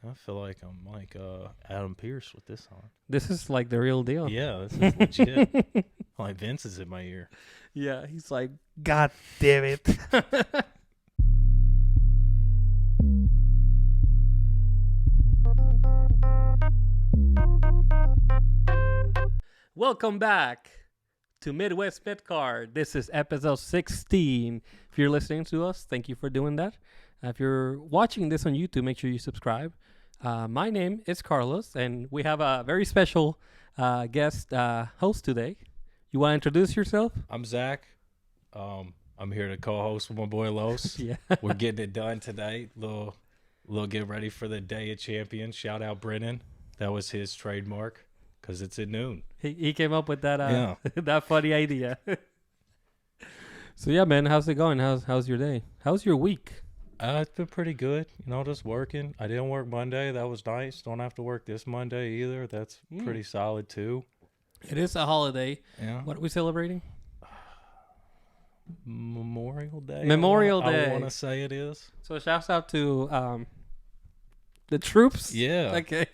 I feel like I'm like Adam Pearce with this on. This is like the real deal. Yeah, this is legit. Like Vince is in my ear. Yeah, he's like, God damn it. Welcome back to Midwest Midcard. This is episode 16. If you're listening to us, thank you for doing that. If you're watching this on YouTube, make sure you subscribe. My name is Carlos, and we have a very special guest host today. You want to introduce yourself? I'm Zach. I'm here to co-host with my boy Los. Yeah. We're getting it done today. Little get ready for the Day of Champions. Shout out Brennan. That was his trademark because it's at noon. He came up with that Yeah. that funny idea. So yeah, man, how's it going? How's your day? How's your week? It's been pretty good. Just working. I didn't work Monday. That was nice. Don't have to work this Monday either. That's pretty solid too. It is a holiday. Yeah. What are we celebrating? Memorial Day. Memorial I Day. want to say it is. So shouts out to the troops. Yeah. Okay.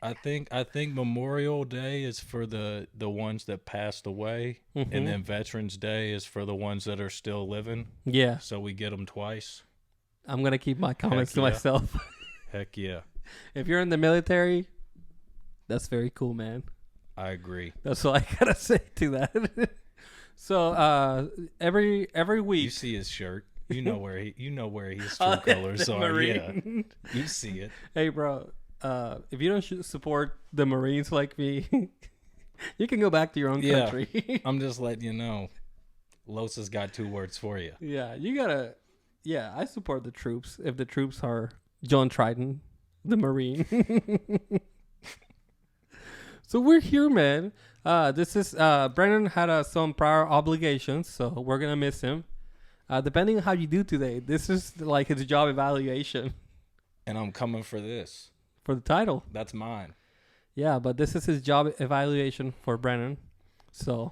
I think Memorial Day is for the ones that passed away, and then Veterans Day is for the ones that are still living. Yeah. So we get them twice. I'm gonna keep my comments to yeah. myself. Heck yeah. If you're in the military, that's very cool, man. I agree. That's all I gotta say to that. So every week You see his shirt. You know where his true colors are. Marine. Yeah. You see it. Hey, bro. If you don't support the Marines like me, you can go back to your own country. I'm just letting you know. Los has got 2 words for you. Yeah, you gotta. Yeah, I support the troops if the troops are John Triton, the Marine. So we're here, man. This is Brennan had some prior obligations, so we're gonna miss him. Depending on how you do today, this is like his job evaluation And I'm coming for this. for the title. That's mine. Yeah, but this is his job evaluation for Brennan. So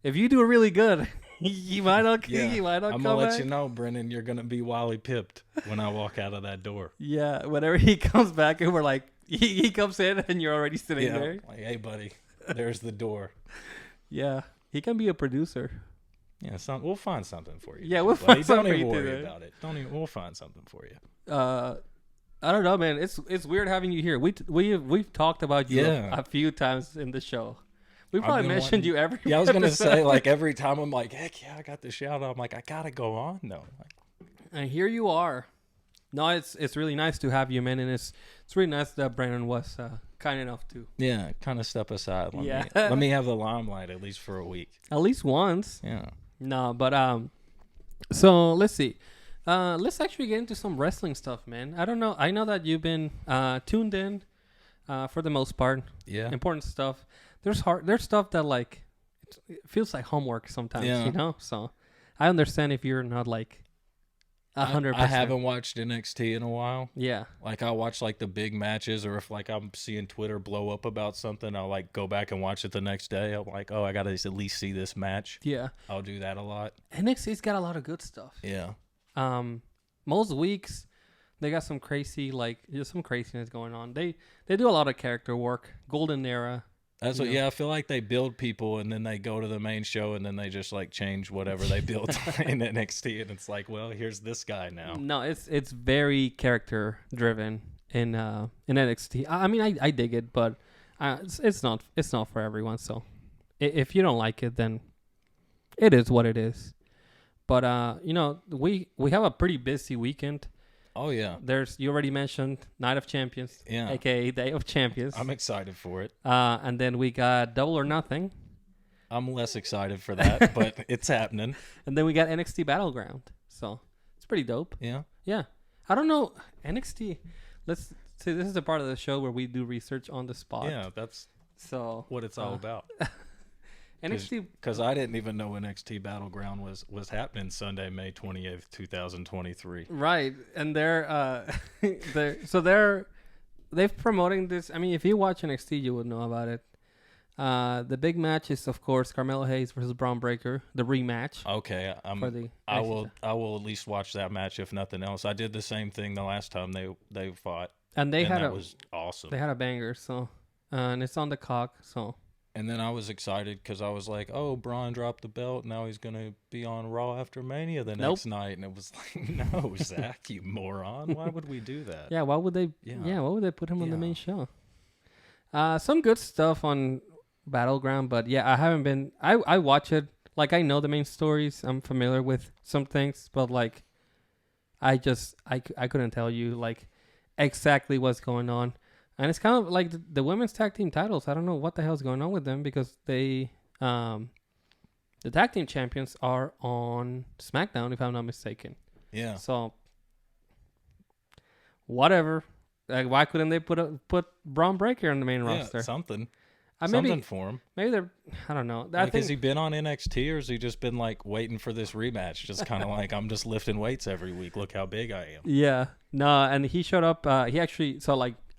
if you do really good, you might not. Yeah. You might not I'm come going to let back. you know, Brennan, you're going to be Wally pipped when I walk out of that door. Yeah, whenever he comes back, and we're like, he comes in, and you're already sitting there. Like, hey, buddy, there's the door. Yeah, he can be a producer. Yeah, we'll find something for you. Yeah, we'll buddy. find something Don't for even you worry today. about it. We'll find something for you. I don't know, man. It's weird having you here. We've talked about you Yeah. a few times in the show. We I've probably been mentioned you every. Yeah, I was going to episode. say, like, every time I'm like, heck yeah, I got the shout out. I'm like, I got to go on, though. Like, And here you are. No, it's really nice to have you, man, and it's really nice that Brandon was kind enough to yeah, kind of step aside. Yeah. Let me have the limelight at least for a week. at least once. Yeah. No, but so let's see. Let's actually get into some wrestling stuff, man. I don't know. I know that you've been tuned in for the most part. Yeah. Important stuff. There's stuff that like it feels like homework sometimes, Yeah. you know. So I understand if you're not like 100%. I haven't watched NXT in a while. Yeah. Like, I watch, like, the big matches, or if, like, I'm seeing Twitter blow up about something, I'll, like, go back and watch it the next day. I'm like, oh, I got to at least see this match. Yeah. I'll do that a lot. NXT's got a lot of good stuff. Yeah. Most weeks they got some crazy some craziness going on. They do a lot of character work. Golden Era. That's what, yeah, I feel like they build people, and then they go to the main show, and then they just, like, change whatever they built in NXT, and it's like, well, here's this guy now. No, it's very character driven in NXT. I mean, I dig it, but it's not for everyone. So if you don't like it, then it is what it is. But we have a pretty busy weekend. Oh, yeah. You already mentioned Night of Champions, Yeah. aka Day of Champions. I'm excited for it. And then we got Double or Nothing, I'm less excited for that, but it's happening. and then we got NXT Battleground. So it's pretty dope. Yeah. Yeah, I don't know NXT. Let's see. This is the part of the show where we do research on the spot. Yeah, that's So what it's all about. NXT. Because I didn't even know NXT Battleground was happening Sunday, May 28th, 2023. Right, and they've promoting this. I mean, if you watch NXT, you would know about it. The big match is, of course, Carmelo Hayes versus Braun Breaker, the rematch. Okay, I will at least watch that match if nothing else. I did the same thing the last time they fought. And they had that was awesome. They had a banger, so and it's on the cock, so. And then I was excited because I was like, "Oh, Braun dropped the belt. Now he's gonna be on Raw after Mania the next night." And it was like, "No, Zach, you moron! Why would we do that?" Yeah, why would they? Yeah, why would they put him on the main show? Some good stuff on Battleground, but yeah, I haven't been. I watch it. Like, I know the main stories. I'm familiar with some things, but like, I couldn't tell you like exactly what's going on. And it's kind of like the women's tag team titles. I don't know what the hell's going on with them because the tag team champions are on SmackDown, if I'm not mistaken. Yeah. So whatever. Like, why couldn't they put Braun Breaker on the main roster? Something. Maybe, something for him. Maybe they're. I don't know. Like, has he been on NXT or has he just been like waiting for this rematch? Just kind of like, I'm just lifting weights every week. Look how big I am. Yeah. No, and he showed up. He actually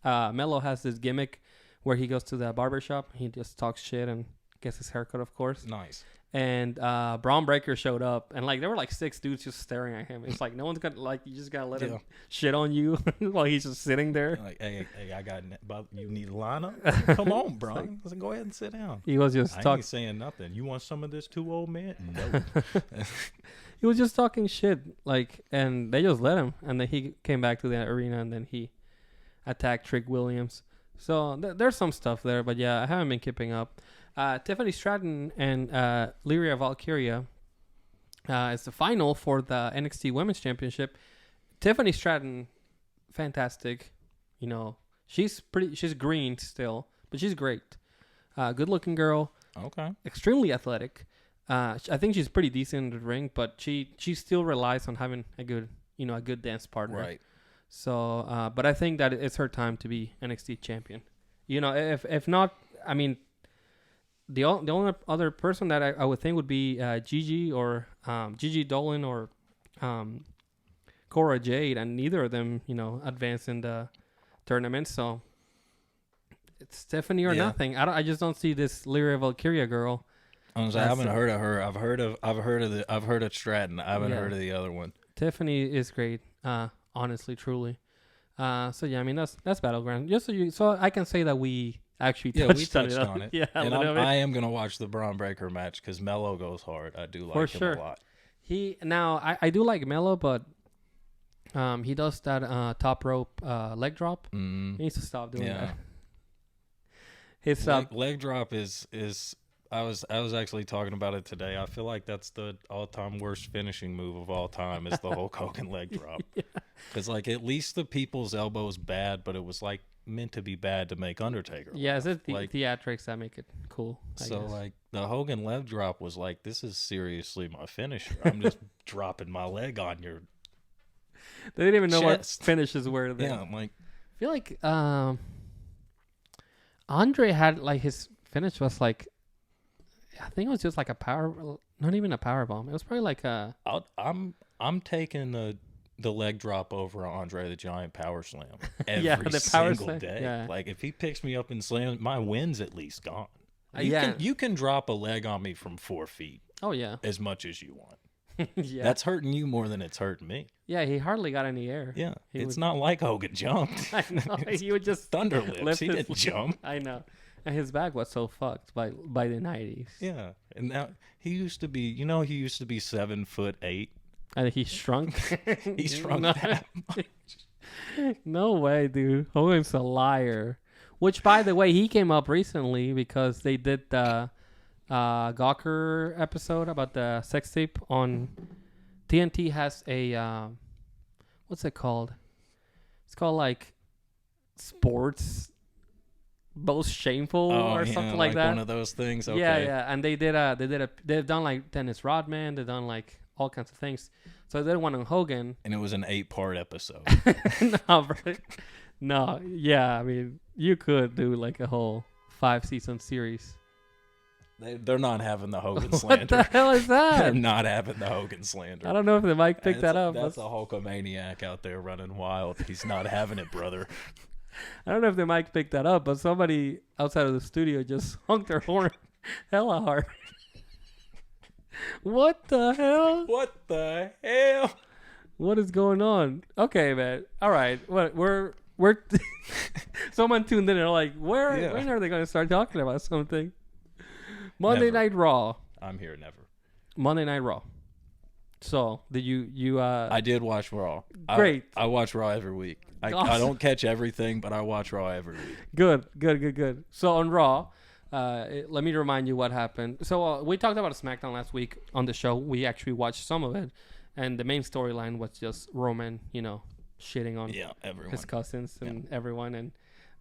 Mello has this gimmick where he goes to the barbershop. He just talks shit and gets his haircut, of course. Nice. And Braun Breaker showed up, and like there were like 6 dudes just staring at him. It's like no one's gonna you just gotta let him shit on you while he's just sitting there. Like, hey, I got you need a lineup? Come on, Braun. Like, go ahead and sit down. He was just I ain't saying nothing. You want some of this too, old man? No. He was just talking shit, like, and they just let him, and then he came back to the arena, and then he attacked Trick Williams. So there's some stuff there, but yeah, I haven't been keeping up. Tiffany Stratton and Lyria Valkyria is the final for the NXT Women's Championship. Tiffany Stratton, fantastic. You know, she's green still, but she's great. Good looking girl. Okay. Extremely athletic. I think she's pretty decent in the ring, but she still relies on having a good dance partner. Right. So, but I think that it's her time to be NXT champion. You know, if not, I mean, the only other person that I would think would be Gigi or Gigi Dolan or Cora Jade, and neither of them, you know, advance in the tournament. So it's Stephanie or nothing. I just don't see this Lyria Valkyria girl. I haven't heard of her. I've heard of Stratton. I haven't heard of the other one. Tiffany is great. Honestly, truly. So yeah, I mean that's Battleground. Just so I can say that we actually touched on it. Yeah, and I am gonna watch the Braun Breaker match because Mello goes hard. I do like him a lot. I do like Mello, but he does that top rope leg drop. Mm. He needs to stop doing that. His leg drop is. I was actually talking about it today. I feel like that's the all-time worst finishing move of all time is the Hulk Hogan leg drop. Because like at least the people's elbow is bad, but it was like meant to be bad to make Undertaker. Yeah, is it the theatrics that make it cool? I guess. Like the Hogan leg drop was like, this is seriously my finisher. I'm just dropping my leg on your. They didn't even know chest. What finishes were. Then. Yeah, I'm like. I feel like Andre had like his finish was like. I think it was just like not even a power bomb. It was probably like a. I'm taking the leg drop over Andre the Giant power slam every the power single slam. day. Yeah. Like if he picks me up and slams, my win's at least gone. Yeah. You can drop a leg on me from 4 feet. Oh yeah. As much as you want. Yeah. That's hurting you more than it's hurting me. Yeah, he hardly got any air. Yeah. It's not like Hogan jumped. I know. He would just thunder lips. He didn't jump. I know. And his back was so fucked by the 90s. Yeah. And now he used to be 7'8". And he shrunk. He shrunk that much. No way, dude. Hogan's a liar. Which, by the way, he came up recently because they did the Gawker episode about the sex tape on TNT. Has a what's it called? It's called like sports. Most shameful or something like that. One of those things. Okay. Yeah. And they've done like Dennis Rodman. They've done like all kinds of things. So they did one on Hogan. And it was an 8-part episode. No, bro. No. Yeah. I mean, you could do like a whole 5-season series. They're not having the Hogan slander. What the hell is that? They're not having the Hogan slander. I don't know if the mic picked that up. That's a Hulkamaniac out there running wild. He's not having it, brother. I don't know if the mic picked that up, but somebody outside of the studio just honked their horn hella hard. What the hell? What the hell? What is going on? Okay, man. All right. We're we're someone tuned in and they're like, when are they going to start talking about something? Monday Never. Night Raw. I'm here never. Monday Night Raw. So did you? I did watch Raw. Great. I watch Raw every week. I don't catch everything, but I watch Raw every week. Good. So on Raw, let me remind you what happened. So we talked about SmackDown last week on the show. We actually watched some of it, and the main storyline was just Roman, shitting on everyone. his cousins and everyone, and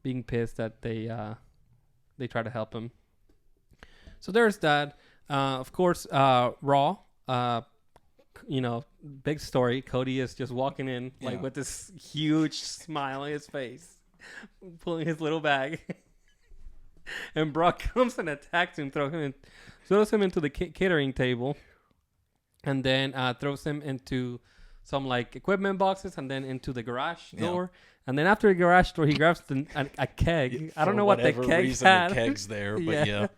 being pissed that they try to help him. So there's that. Of course, Raw. Big story. Cody is just walking in with this huge smile on his face, pulling his little bag, and Brock comes and attacks him, throws him into the catering table, and then throws him into some equipment boxes, and then into the garage door. And then after the garage door, he grabs a keg. I don't know what the keg had. The keg's there, but yeah.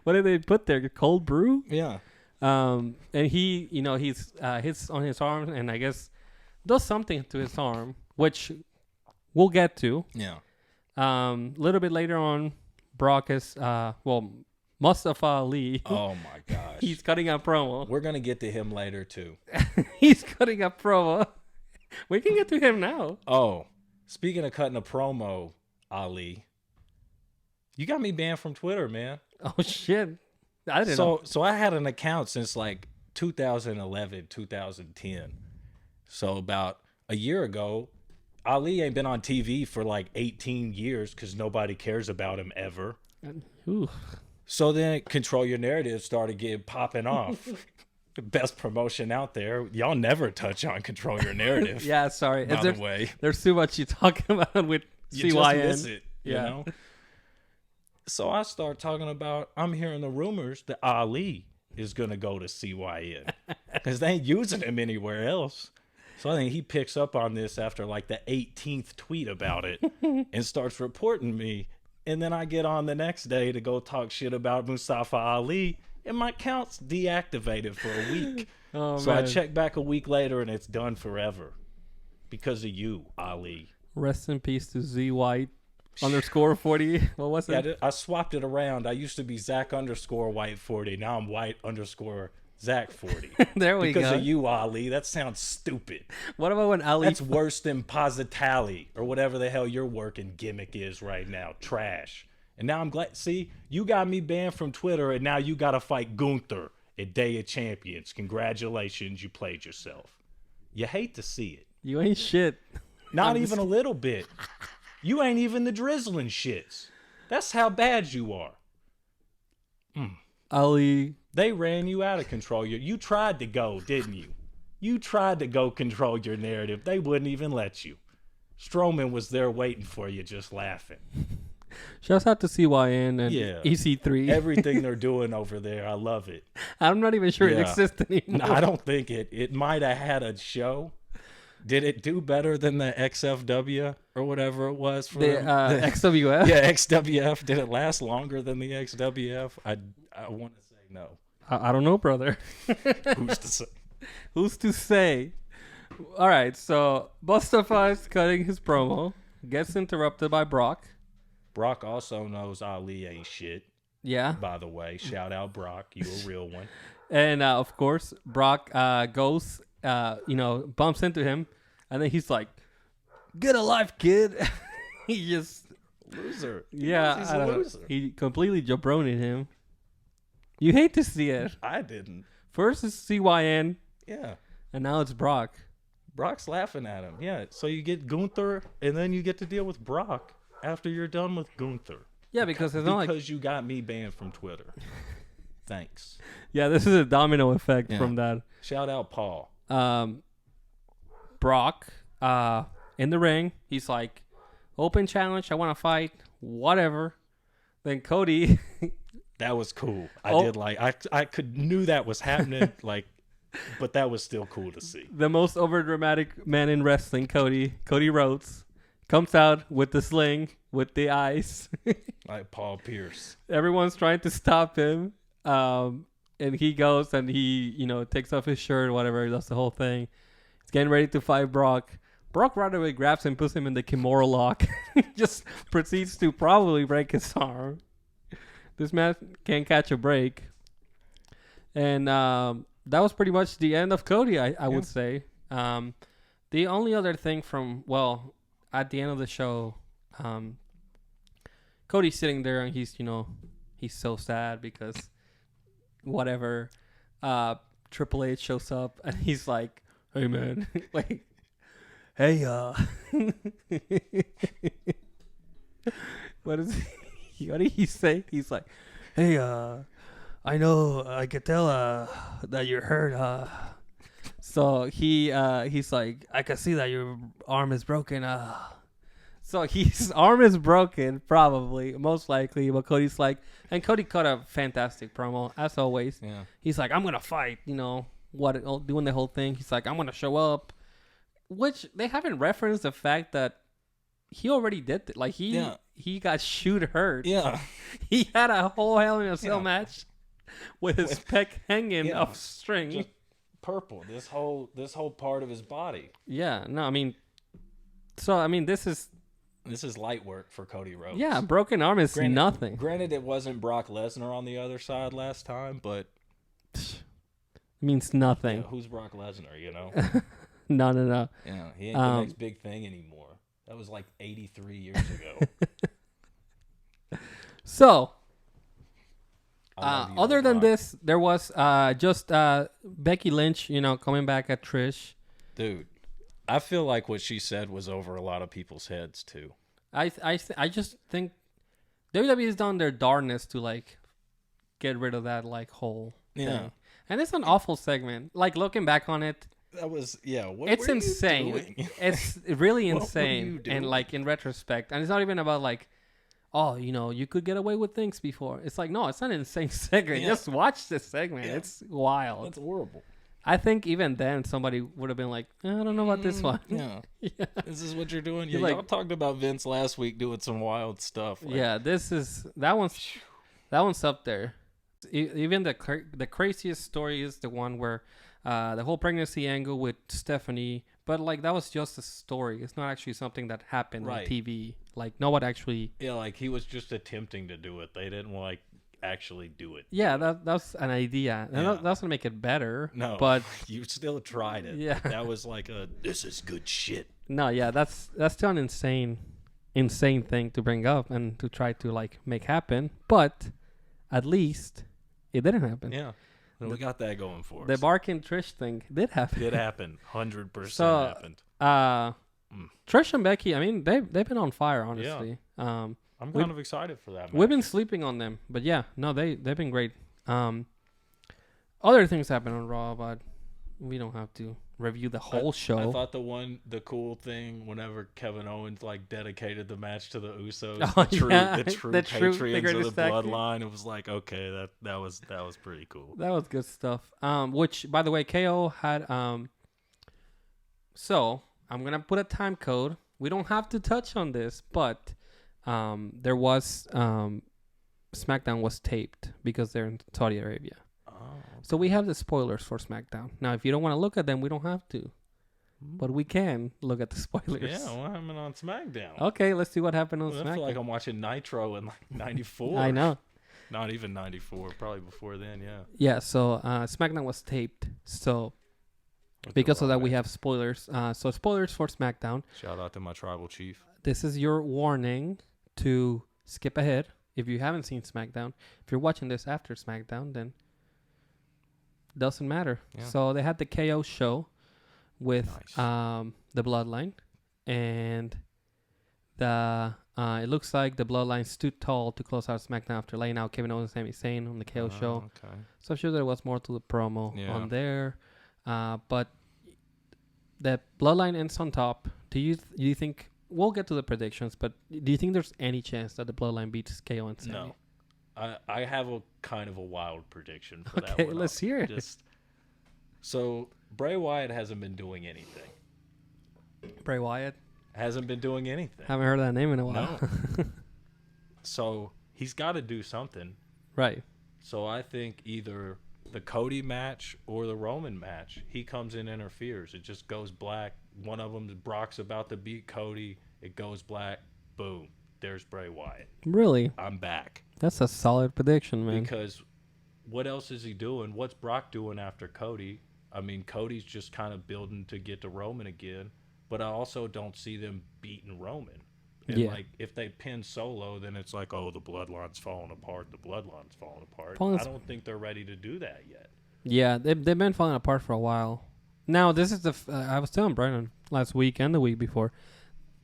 What did they put there? Cold brew? Yeah. And he, he's hits on his arm, and I guess does something to his arm, which we'll get to. Yeah. A little bit later on, Brock is Mustafa Ali. Oh my gosh. He's cutting a promo. We're gonna get to him later too. He's cutting a promo. We can get to him now. Oh, speaking of cutting a promo, Ali, you got me banned from Twitter, man. Oh shit. I didn't know. So I had an account since 2011, 2010. So about a year ago, Ali ain't been on TV for 18 years because nobody cares about him ever. Ooh. So then Control Your Narrative started popping off. The best promotion out there. Y'all never touch on Control Your Narrative. Yeah, sorry. By the way. There's too much you talking about with you CYN. Just miss it, you know? So I start talking about, I'm hearing the rumors that Ali is going to go to CYN because they ain't using him anywhere else. So I think he picks up on this after the 18th tweet about it and starts reporting me. And then I get on the next day to go talk shit about Mustafa Ali, and my account's deactivated for a week. Oh, so man. I check back a week later and it's done forever because of you, Ali. Rest in peace to Z White _40. What was it? Yeah, I swapped it around. I used to be Zach _White 40. Now I'm White _Zach 40. There we go. Because of you, Ali. That sounds stupid. What about when Ali... That's worse than Positali or whatever the hell your working gimmick is right now. Trash. And now I'm glad... See, you got me banned from Twitter, and now you got to fight Gunther at Day of Champions. Congratulations, you played yourself. You hate to see it. You ain't shit. Not even a little bit. You ain't even the drizzling shits. That's how bad you are. Ali. They ran you out of Control. You tried to go, didn't you? You tried to go Control Your Narrative. They wouldn't even let you. Strowman was there waiting for you, just laughing. Shouts out to CYN and EC3. Everything they're doing over there, I love it. I'm not even sure it exists anymore. No, I don't think it might have had a show. Did it do better than the XFW or whatever it was for the XWF? Yeah, XWF. Did it last longer than the XWF? I want to say no. I don't know, brother. Who's to say? Who's to say? All right, so Mustafa is cutting his promo, gets interrupted by Brock. Brock also knows Ali ain't shit. Yeah. By the way, shout out Brock, you a real one. And of course, Brock goes, bumps into him, and then he's like, "Get a life, kid." He just loser. Yeah, he's a loser. He completely jabronied him. You hate to see it. I didn't. First is CYN. Yeah. And now it's Brock. Brock's laughing at him. Yeah. So you get Gunther, and then you get to deal with Brock after you're done with Gunther. Yeah, because it's not because you got me banned from Twitter. Thanks. Yeah, this is a domino effect from that. Shout out Paul. Brock, in the ring, he's like, "Open challenge. I want to fight. Whatever." Then Cody. That was cool. I knew that was happening. But that was still cool to see. The most overdramatic man in wrestling, Cody Rhodes, comes out with the sling, with the ice. Like Paul Pierce. Everyone's trying to stop him. And he goes and he, takes off his shirt or whatever. He does the whole thing. He's getting ready to fight Brock. Brock right away grabs him, puts him in the Kimura lock, just proceeds to probably break his arm. This man can't catch a break. And that was pretty much the end of Cody, I would say. The only other thing at the end of the show, Cody's sitting there and he's so sad because whatever. Triple H shows up and he's like, "Hey man, like, hey, what is he? What did he say?" He's like, "Hey, I know, I could tell that you're hurt. So he's like, I can see that your arm is broken. So his arm is broken, probably, most likely. But Cody's like, and Cody cut a fantastic promo as always. Yeah. He's like, I'm gonna fight. Doing the whole thing. He's like, I'm gonna show up, which they haven't referenced the fact that he already did it. Like he got hurt. Yeah. He had a whole Hell in a Cell match with his pec hanging off string. Just purple. This whole part of his body. Yeah. No, I mean, this is light work for Cody Rhodes. Yeah, broken arm is nothing. Granted, it wasn't Brock Lesnar on the other side last time, but means nothing. Yeah, who's Brock Lesnar? No. Yeah, he ain't the next big thing anymore. That was like 83 years ago. So, other than this, there was just Becky Lynch, coming back at Trish. Dude, I feel like what she said was over a lot of people's heads too. I just think WWE's done their darndest to like get rid of that like whole thing. And it's an awful segment. Like looking back on it, that was it's insane. It's really insane. And like in retrospect, and it's not even about like, oh, you could get away with things before. It's like, no, it's not an insane segment. Just watch this segment. Yeah. It's wild. It's horrible. I think even then somebody would have been like, I don't know about this one. Yeah. This is what you're doing. Yeah, y'all talked about Vince last week doing some wild stuff. Like, yeah, that one's up there. Even the craziest story is the one where the whole pregnancy angle with Stephanie, but like that was just a story. It's not actually something that happened on TV. Like no one actually. Yeah, like he was just attempting to do it. They didn't like actually do it. Yeah, that's an idea. And that's gonna make it better. No, but you still tried it. Yeah, that was like this is good shit. No, yeah, that's still an insane thing to bring up and to try to like make happen. But at least it didn't happen. Yeah, we got that going for us. The Barkin Trish thing did happen. 100% happened. Trish and Becky, I mean, they've been on fire, honestly. Yeah. I'm kind of excited for that match. We've been sleeping on them, but yeah, no, they've been great. Other things happen on Raw, but we don't have to review the whole show. I thought the cool thing whenever Kevin Owens like dedicated the match to the Usos, the true patriots of the bloodline. It was like, okay, that was pretty cool. That was good stuff. Which by the way, KO had so I'm gonna put a time code. We don't have to touch on this, but there was SmackDown was taped because they're in Saudi Arabia. Oh, okay. So we have the spoilers for SmackDown. Now, if you don't want to look at them, we don't have to. But we can look at the spoilers. Yeah, what happened on SmackDown? Okay, let's see what happened on SmackDown. I feel like I'm watching Nitro in like 94. I know. Not even 94, probably before then, yeah. Yeah, so SmackDown was taped. So because of that, we have spoilers. So spoilers for SmackDown. Shout out to my tribal chief. This is your warning to skip ahead if you haven't seen SmackDown. If you're watching this after SmackDown, then doesn't matter. Yeah. So they had the KO show with the Bloodline, and it looks like the Bloodline stood tall to close out SmackDown after laying out Kevin Owens and Sami Zayn on the KO show. Okay. So I'm sure there was more to the promo on there, but the Bloodline ends on top. Do you think? We'll get to the predictions, but do you think there's any chance that the Bloodline beats KO and Sami? No. I have a kind of a wild prediction for that one. Okay, let's hear it. So, Bray Wyatt hasn't been doing anything. Bray Wyatt? Hasn't been doing anything. Haven't heard that name in a while. No. So, he's got to do something. Right. So, I think either the Cody match or the Roman match, he comes in and interferes. It just goes black. one of them, Brock's about to beat Cody. It goes black. Boom. There's Bray Wyatt. Really? I'm back. That's a solid prediction, man. Because what else is he doing? What's Brock doing after Cody? I mean, Cody's just kind of building to get to Roman again. But I also don't see them beating Roman. And like, if they pin Solo, then it's like, oh, the bloodline's falling apart. The bloodline's falling apart. I don't think they're ready to do that yet. Yeah, they've been falling apart for a while. Now, this is I was telling Brian last week and the week before,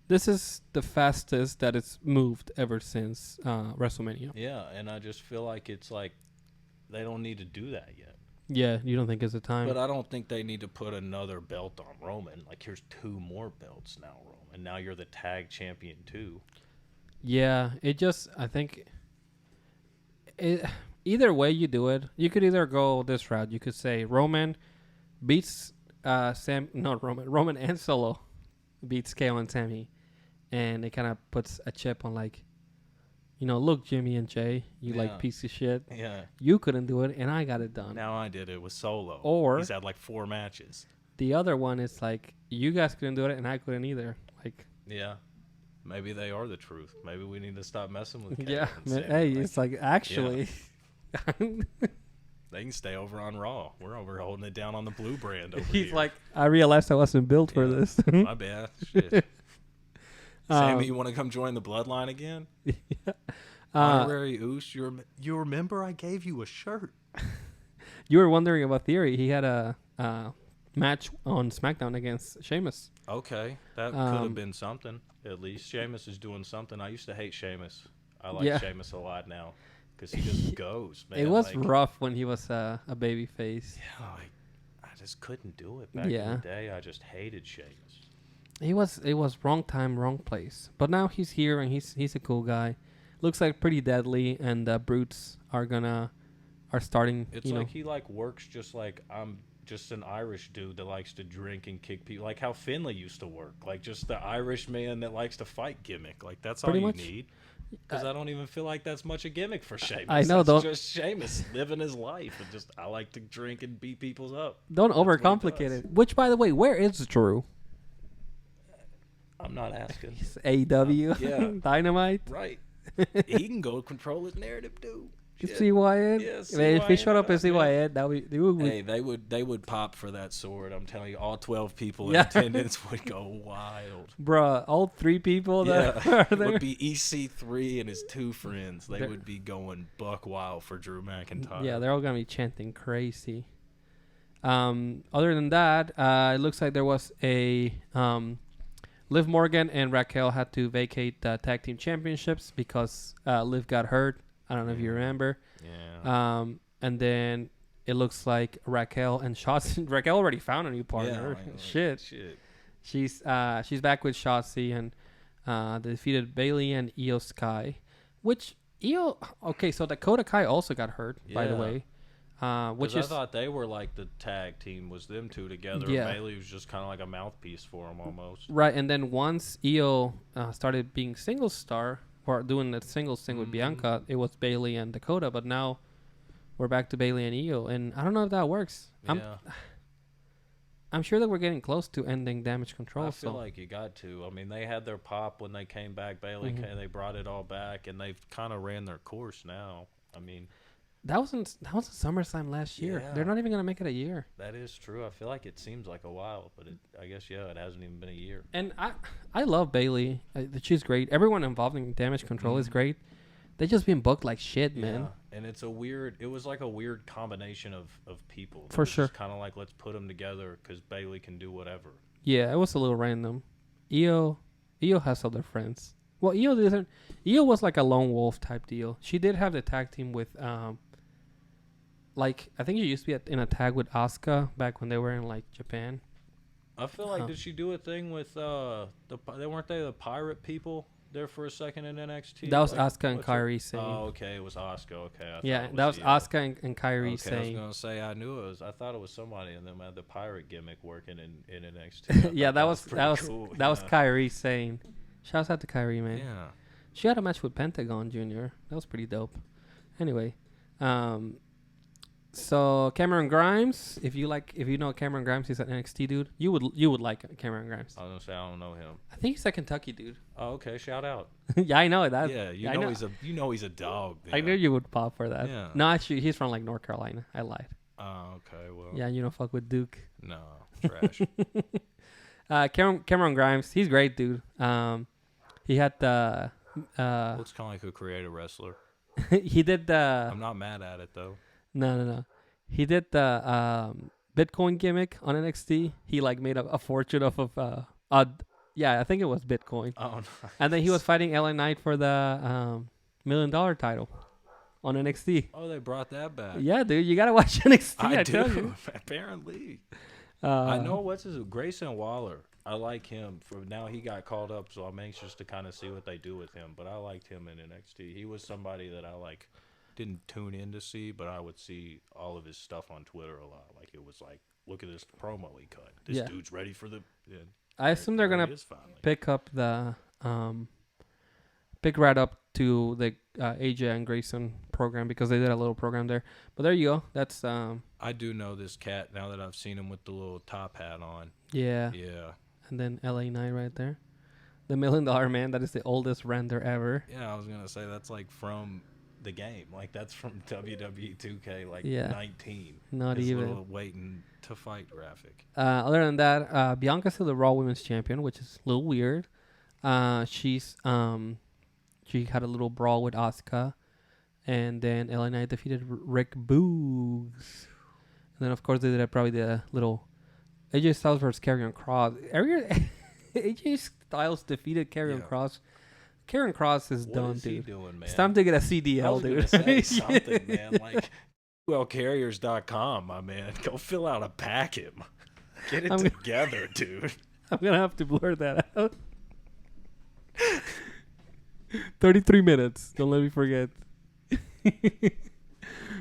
this is the fastest that it's moved ever since WrestleMania. Yeah, and I just feel like it's like they don't need to do that yet. Yeah, you don't think it's the time? But I don't think they need to put another belt on Roman. Like, here's 2 more belts now, Roman. Now you're the tag champion, too. Yeah, I think either way you do it, you could either go this route. You could say Roman beats Roman and Solo beats KO and Sammy. And it kind of puts a chip on, like, look, Jimmy and Jay, you like piece of shit. Yeah. You couldn't do it, and I got it done. Now I did it with Solo. Or he's had like 4 matches. The other one is like, you guys couldn't do it, and I couldn't either. Like, yeah, maybe they are the truth. Maybe we need to stop messing with. Yeah, man, hey, it's like actually, they can stay over on Raw. We're over holding it down on the Blue brand. He's like, I realized I wasn't built for this. My bad. Shit. Sammy, you want to come join the Bloodline again? Yeah. Honorary Oos, you remember I gave you a shirt. You were wondering about Theory. He had a match on SmackDown against Sheamus. Okay, that could have been something. At least Sheamus is doing something. I used to hate Sheamus. I like Sheamus a lot now because he just goes, man. It was rough when he was a baby face. Yeah, I just couldn't do it back in the day. I just hated Sheamus. It was wrong time, wrong place. But now he's here and he's a cool guy. Looks like pretty deadly, and Brutes are starting. It's like he works just like I'm just an Irish dude that likes to drink and kick people, like how Finlay used to work, like just the Irish man that likes to fight gimmick. Like that's all you need. Because I don't even feel like that's much a gimmick for Sheamus. I know, that's just Sheamus living his life, and just I like to drink and beat people's up. Don't overcomplicate it. Which, by the way, where is Drew? I'm not asking. AEW, Dynamite, right? He can go control his narrative too. CYN. Yeah, man, if he showed up as CYN, they would pop for that sword. I'm telling you, all 12 people in attendance would go wild. Bruh, all 3 people that are there would be EC3 and his 2 friends. They would be going buck wild for Drew McIntyre. Yeah, they're all gonna be chanting crazy. Other than that, it looks like there was a Liv Morgan and Raquel had to vacate the tag team championships because Liv got hurt. I don't know if you remember. Yeah. And then it looks like Raquel and Shotzi. Raquel already found a new partner. Yeah, Shit. She's back with Shotzi, and they defeated Bailey and Io Sky. Which okay, so Dakota Kai also got hurt, by the way. Which I thought they were like the tag team was them 2 together. Yeah. Bailey was just kind of like a mouthpiece for them almost. Right, and then once Io started being single star or doing that singles thing with Bianca, it was Bailey and Dakota. But now we're back to Bailey and Io, and I don't know if that works. Yeah. I'm sure that we're getting close to ending Damage Control. I feel like you got to. I mean, they had their pop when they came back. Bailey came, they brought it all back, and they've kind of ran their course now. I mean, that was SummerSlam last year. Yeah. They're not even gonna make it a year. That is true. I feel like it seems like a while, but I guess it hasn't even been a year. And I love Bailey. She's great. Everyone involved in Damage Control is great. They just been booked like shit, man. And it was like a weird combination of people. For sure. Kind of like, let's put them together because Bailey can do whatever. Yeah, it was a little random. Io has other friends. Well, Io didn't. Io was like a lone wolf type deal. She did have the tag team with like, I think she used to be in a tag with Asuka back when they were in like Japan. I feel like did she do a thing with weren't they the pirate people there for a second in NXT? That was Asuka and Kairi Sane. Oh, okay, it was Asuka. Okay, that was Asuka and Kairi Sane. I was gonna say I thought it was somebody and them had the pirate gimmick working in NXT. Yeah, that was cool. That was Kairi Sane. Shouts out to Kairi, man. Yeah, she had a match with Pentagon Jr. That was pretty dope. Anyway, So Cameron Grimes, if you know Cameron Grimes, he's an NXT dude. You would like Cameron Grimes. I was gonna say I don't know him. I think he's a Kentucky dude. Oh, okay. Shout out. Yeah, I know that. Yeah, I know. he's a dog. I knew you would pop for that. Yeah. No, actually, he's from like North Carolina. I lied. Oh, okay. Well. Yeah, you don't fuck with Duke. No, trash. Cameron Grimes, he's great, dude. He had the Looks kind of like a creative wrestler. he did the. I'm not mad at it though. No. He did the Bitcoin gimmick on NXT. He like made a fortune off of I think it was Bitcoin. Oh, nice. And then he was fighting LA Knight for the $1 million title on NXT. Oh, they brought that back. Yeah, dude, you gotta watch NXT. I do. tell you. Apparently. I know what's his Grayson Waller. I like him. For now, he got called up, so I'm anxious to kind of see what they do with him. But I liked him in NXT. He was somebody that I didn't tune in to see, but I would see all of his stuff on Twitter a lot. Like it was like, look at this promo he cut. This dude's ready for the. Yeah, I assume they're gonna pick up the pick right up to the AJ and Grayson program because they did a little program there. But there you go. That's I do know this cat now that I've seen him with the little top hat on. Yeah. Yeah. And then LA Knight right there. The $1 million man, that is the oldest render ever. Yeah, I was gonna say that's like from the game. Like that's from WWE 2K 19. Not his even. Little waiting to fight graphic. Other than that, Bianca's still the Raw Women's Champion, which is a little weird. She had a little brawl with Asuka, and then LA Knight defeated Rick Boogs. And then of course they did probably the little AJ Styles versus Karrion Kross. AJ Styles defeated Karrion Kross. Karrion Kross is done, dude. What is he doing, man? It's time to get a CDL, dude. Say something, man. Like, wellcarriers.com, my man. Go fill out a pack him. Get it together, dude. I'm going to have to blur that out. 33 minutes. Don't let me forget.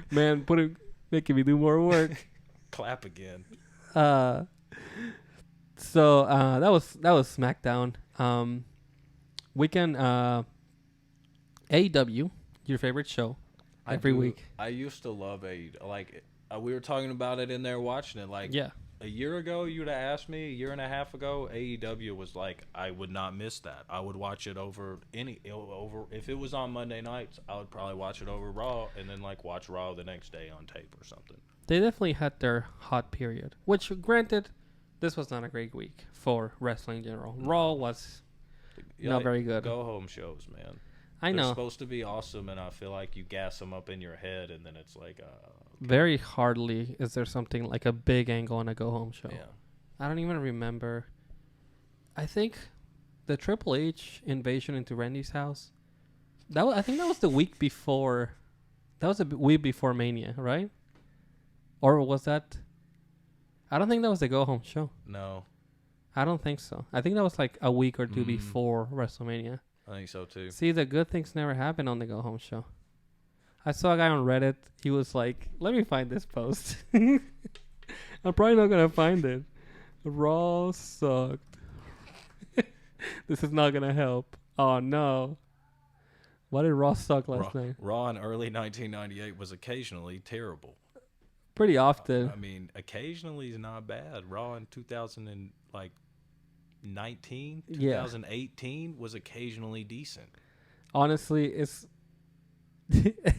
Man, making me do more work. Clap again. So that was SmackDown. We can AEW, your favorite show, every week. I used to love AEW. Like we were talking about it in there watching it. Like a year ago, you'd have asked me, a year and a half ago, AEW was like I would not miss that. I would watch it over if it was on Monday nights, I would probably watch it over Raw and then like watch Raw the next day on tape or something. They definitely had their hot period, which granted, this was not a great week for wrestling in general. Raw was not very good. Go home shows, man. I know. They're supposed to be awesome, and I feel like you gas them up in your head, and then it's like, very hardly is there something like a big angle on a go home show. Yeah. I don't even remember. I think the Triple H invasion into Randy's house. I think that was the week before. That was a week before Mania, right? Or was that? I don't think that was the go home show. No. I don't think so. I think that was like a week or two before WrestleMania. I think so too. See, the good things never happen on the go home show. I saw a guy on Reddit. He was like, let me find this post. I'm probably not going to find it. Raw sucked. This is not going to help. Oh, no. Why did Raw suck last night? Raw in early 1998 was occasionally terrible. Pretty often. I mean, occasionally is not bad. Raw in 2018 was occasionally decent. Honestly, it's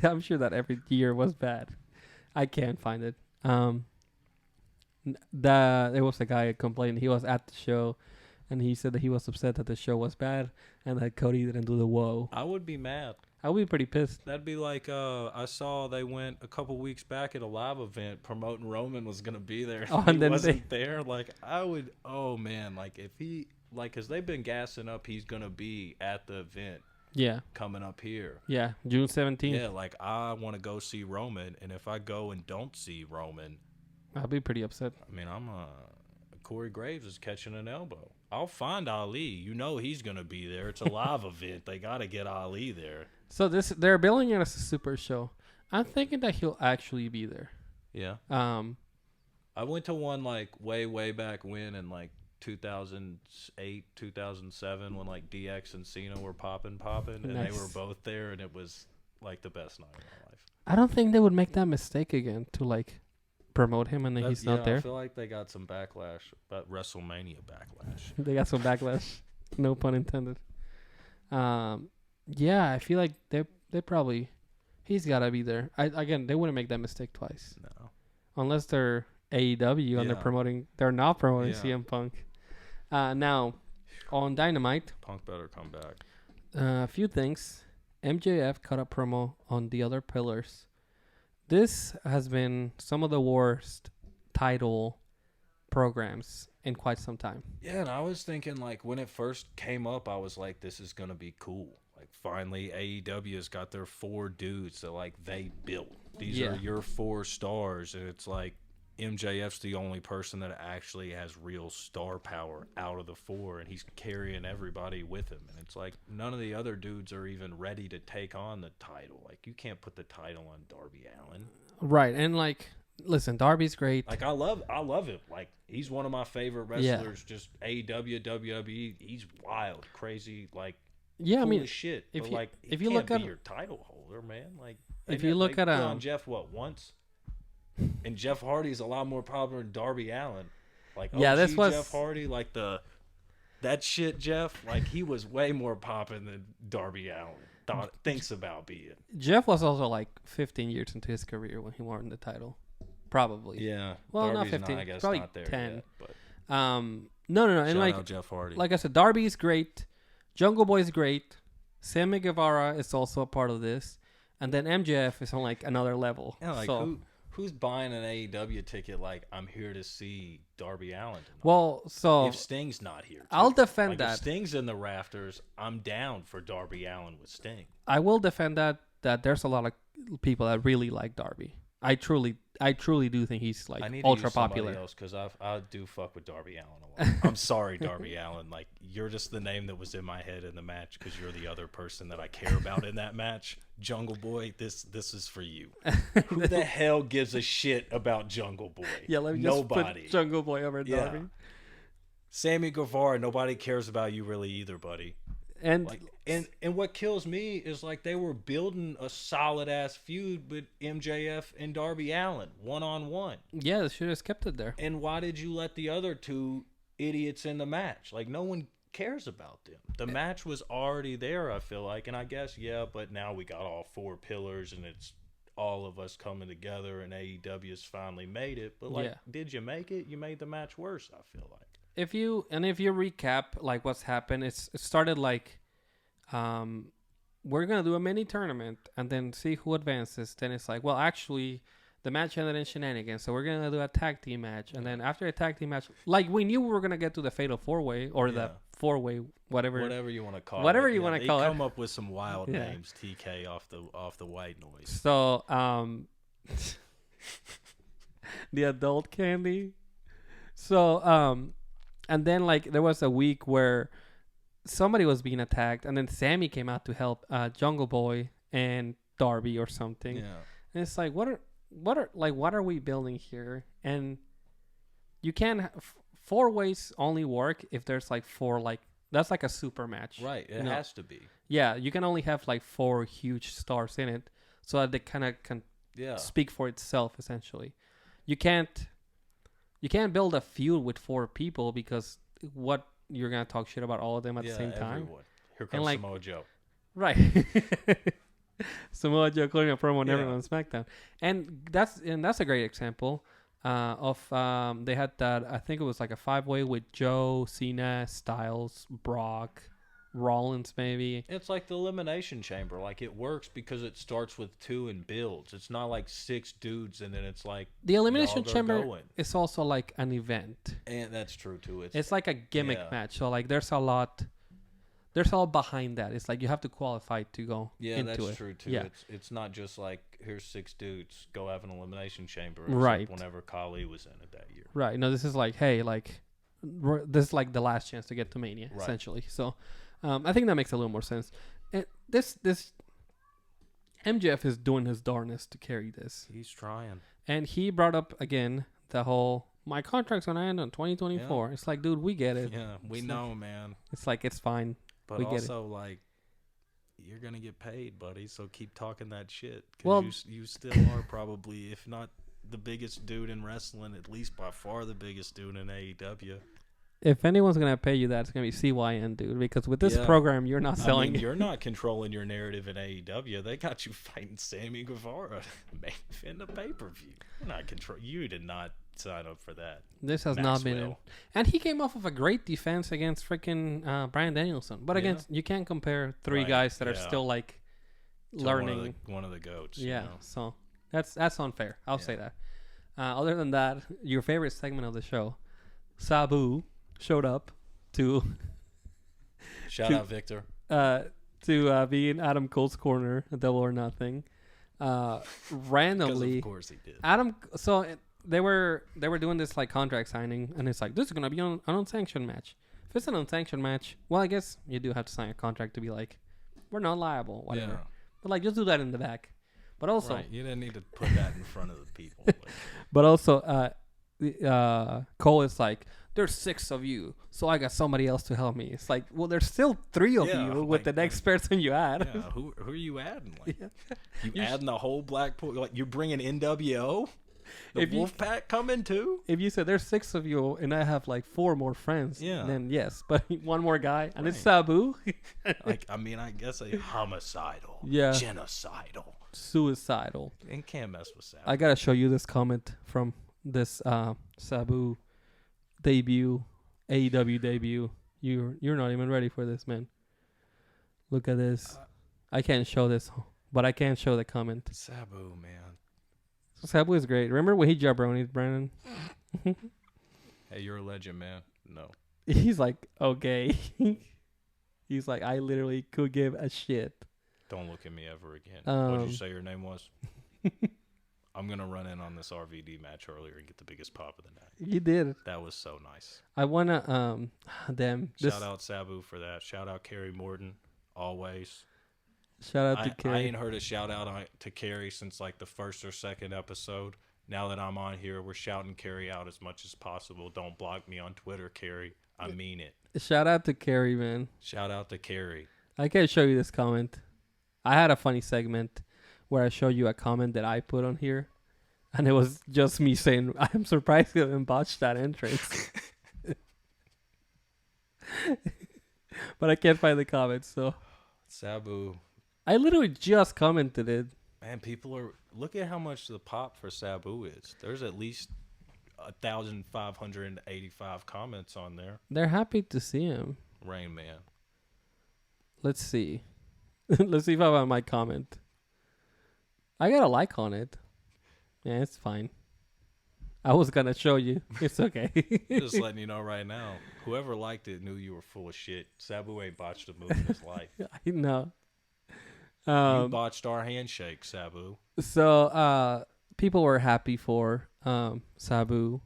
I'm sure that every year was bad. I can't find it. There was a guy complaining. He was at the show, and he said that he was upset that the show was bad and that Cody didn't do the whoa. I would be mad. I would be pretty pissed. That'd be like I saw they went a couple weeks back at a live event promoting Roman was gonna be there. Oh, and he then wasn't there. Like I would. Oh man. Like if he because they've been gassing up, he's gonna be at the event. Yeah. Coming up here. Yeah, June 17th. Yeah, like I want to go see Roman, and if I go and don't see Roman, I'll be pretty upset. I mean, Corey Graves is catching an elbow. I'll find Ali. You know he's gonna be there. It's a live event. They gotta get Ali there. So they're billing it as a super show. I'm thinking that he'll actually be there. Yeah. I went to one like way back when in like 2008, 2007 when like DX and Cena were popping, and nice. they were both there, and it was like the best night of my life. I don't think they would make that mistake again to like promote him and then he's not there. I feel like they got some backlash, but WrestleMania backlash. They got some backlash. No pun intended. Yeah, I feel like they probably he's gotta be there. Again, they wouldn't make that mistake twice. No, unless they're AEW and they're not promoting CM Punk. Now on Dynamite, Punk better come back. A few things. MJF cut a promo on the other pillars. This has been some of the worst title programs in quite some time. Yeah, and I was thinking, like, when it first came up, I was like, this is going to be cool. Like, finally, AEW has got their 4 dudes that, like, they built. These are your 4 stars, and it's like MJF's the only person that actually has real star power out of the 4, and he's carrying everybody with him. And it's like, none of the other dudes are even ready to take on the title. Like, you can't put the title on Darby Allin. Right, and, like, listen, Darby's great. Like, I love him. Like, he's one of my favorite wrestlers. Just AEW, WWE. He's wild, crazy, like, yeah, cool I mean, as shit. If but, you, like, if you you can't look be at your title holder, man. Like, if you look at on Jeff once, and Jeff Hardy's a lot more popular than Darby Allin. Like, this was Jeff Hardy, like that shit, Jeff. Like, he was way more popping than Darby Allin thinks about being. Jeff was also like 15 years into his career when he won the title. Probably. Yeah. Well, Darby's not 15. I guess probably not there 10. yet, but no. And shout like out Jeff Hardy. Like I said, Darby's great. Jungle Boy's great. Sammy Guevara is also a part of this. And then MJF is on like another level. Yeah, like so, who's buying an AEW ticket like, I'm here to see Darby Allin tonight? Well, so if Sting's not here, too. I'll defend like, that. If Sting's in the rafters, I'm down for Darby Allin with Sting. I will defend that there's a lot of people that really like Darby. I truly do think he's like ultra popular. Because I do fuck with Darby Allin a lot. I'm sorry, Darby Allin. Like, you're just the name that was in my head in the match because you're the other person that I care about in that match. Jungle Boy, this is for you. Who the hell gives a shit about Jungle Boy? Yeah, let me nobody. Just put Jungle Boy over Darby. Sammy Guevara, nobody cares about you really either, buddy. And like, and what kills me is like they were building a solid ass feud with MJF and Darby Allin 1-on-1. Yeah, they should have kept it there. And why did you let the other 2 idiots in the match? Like, no one cares about them. The match was already there, I feel like, and I guess but now we got all 4 pillars and it's all of us coming together and AEW's finally made it. But like, did you make it? You made the match worse, I feel like. If you recap like what's happened, it started like we're gonna do a mini tournament and then see who advances. Then it's like, well, actually the match ended in shenanigans, so we're gonna do a tag team match. And then after a tag team match, like we knew we were gonna get to the fatal 4-way or the 4-way, whatever you want to call it. They come up with some wild names. TK off the white noise. So the adult candy. So and then, like, there was a week where somebody was being attacked, and then Sammy came out to help Jungle Boy and Darby or something. Yeah. And it's like, what are we building here? And you can't 4-ways only work if there's like 4, like, that's like a super match. Right. It has to be. Yeah. You can only have like 4 huge stars in it so that they kind of can speak for itself, essentially. You can't build a feud with 4 people because what you're gonna talk shit about all of them at the same time. Everyone. Here comes Samoa Joe. Right. Samoa Joe calling a promo on everyone on SmackDown, and that's a great example of they had that. I think it was like a 5-way with Joe, Cena, Styles, Brock, Rollins, maybe. It's like the Elimination Chamber. Like, it works because it starts with 2 and builds. It's not like 6 dudes and then it's like the Elimination Chamber is also like an event. And that's true too. It's like a gimmick match. So like there's all behind that. It's like you have to qualify to go into it. Yeah, that's true too. Yeah. It's not just like, here's 6 dudes, go have an Elimination Chamber. Right. Whenever Khali was in it that year. Right. No, this is like, hey, like this is like the last chance to get to Mania, essentially. So I think that makes a little more sense. This MJF is doing his darnest to carry this. He's trying. And he brought up again the whole, my contract's going to end in 2024. Yeah. It's like, dude, we get it. Yeah, we know, man. It's like, it's fine. But we also, like, you're gonna get paid, buddy. So keep talking that shit. Well, you still are probably, if not the biggest dude in wrestling, at least by far the biggest dude in AEW. If anyone's gonna pay you that, it's gonna be CYN, dude. Because with this program, you're not selling. You're not controlling your narrative in AEW. They got you fighting Sammy Guevara, in the pay-per-view. You're not control. You did not sign up for that. This has not been. And he came off of a great defense against freaking Bryan Danielson. But against, you can't compare three guys that are still like learning. One of the goats. Yeah. You know? So that's unfair. I'll say that. Other than that, your favorite segment of the show, Sabu showed up to shout out Victor to be in Adam Cole's corner, a Double or Nothing. Randomly, of course he did. Adam. So they were doing this like contract signing, and it's like, this is gonna be an unsanctioned match. If it's an unsanctioned match, well, I guess you do have to sign a contract to be like, we're not liable, whatever. Yeah. But like, just do that in the back. But also, you didn't need to put that in front of the people. But also, Cole is like, there's 6 of you, so I got somebody else to help me. It's like, well, there's still 3 of you with the next person you add. Yeah, who are you adding? Like, you adding the whole Blackpool? Like, you're bringing NWO? The Wolfpack coming too? If you said there's 6 of you and I have like 4 more friends, then yes. But one more guy, and it's Sabu. Like, I mean, I guess a homicidal, genocidal, suicidal. And can't mess with Sabu. I gotta show you this comment from this Sabu debut, AEW debut. You're not even ready for this, man. Look at this. I can't show this, but I can show the comment. Sabu, man. Sabu is great. Remember when he jabronied Brandon? Hey, you're a legend, man. No. He's like, okay. He's like, I literally could give a shit. Don't look at me ever again. What did you say your name was? I'm going to run in on this RVD match earlier and get the biggest pop of the night. You did. That was so nice. I want to, Shout out Sabu for that. Shout out Kerry Morton, always. Shout out to Kerry. I ain't heard a shout out to Kerry since like the first or second episode. Now that I'm on here, we're shouting Kerry out as much as possible. Don't block me on Twitter, Kerry. I mean it. Shout out to Kerry, man. Shout out to Kerry. I can show you this comment. I had a funny segment where I showed you a comment that I put on here, and it was just me saying, I'm surprised you haven't botched that entrance. But I can't find the comments, so. Sabu. I literally just commented it. Man, people are... Look at how much the pop for Sabu is. There's at least 1,585 comments on there. They're happy to see him. Rain Man. Let's see. Let's see if I find my comment. I got a like on it. Yeah, it's fine. I was going to show you. It's okay. Just letting you know right now. Whoever liked it knew you were full of shit. Sabu ain't botched a move in his life. I know. You botched our handshake, Sabu. So, people were happy for Sabu,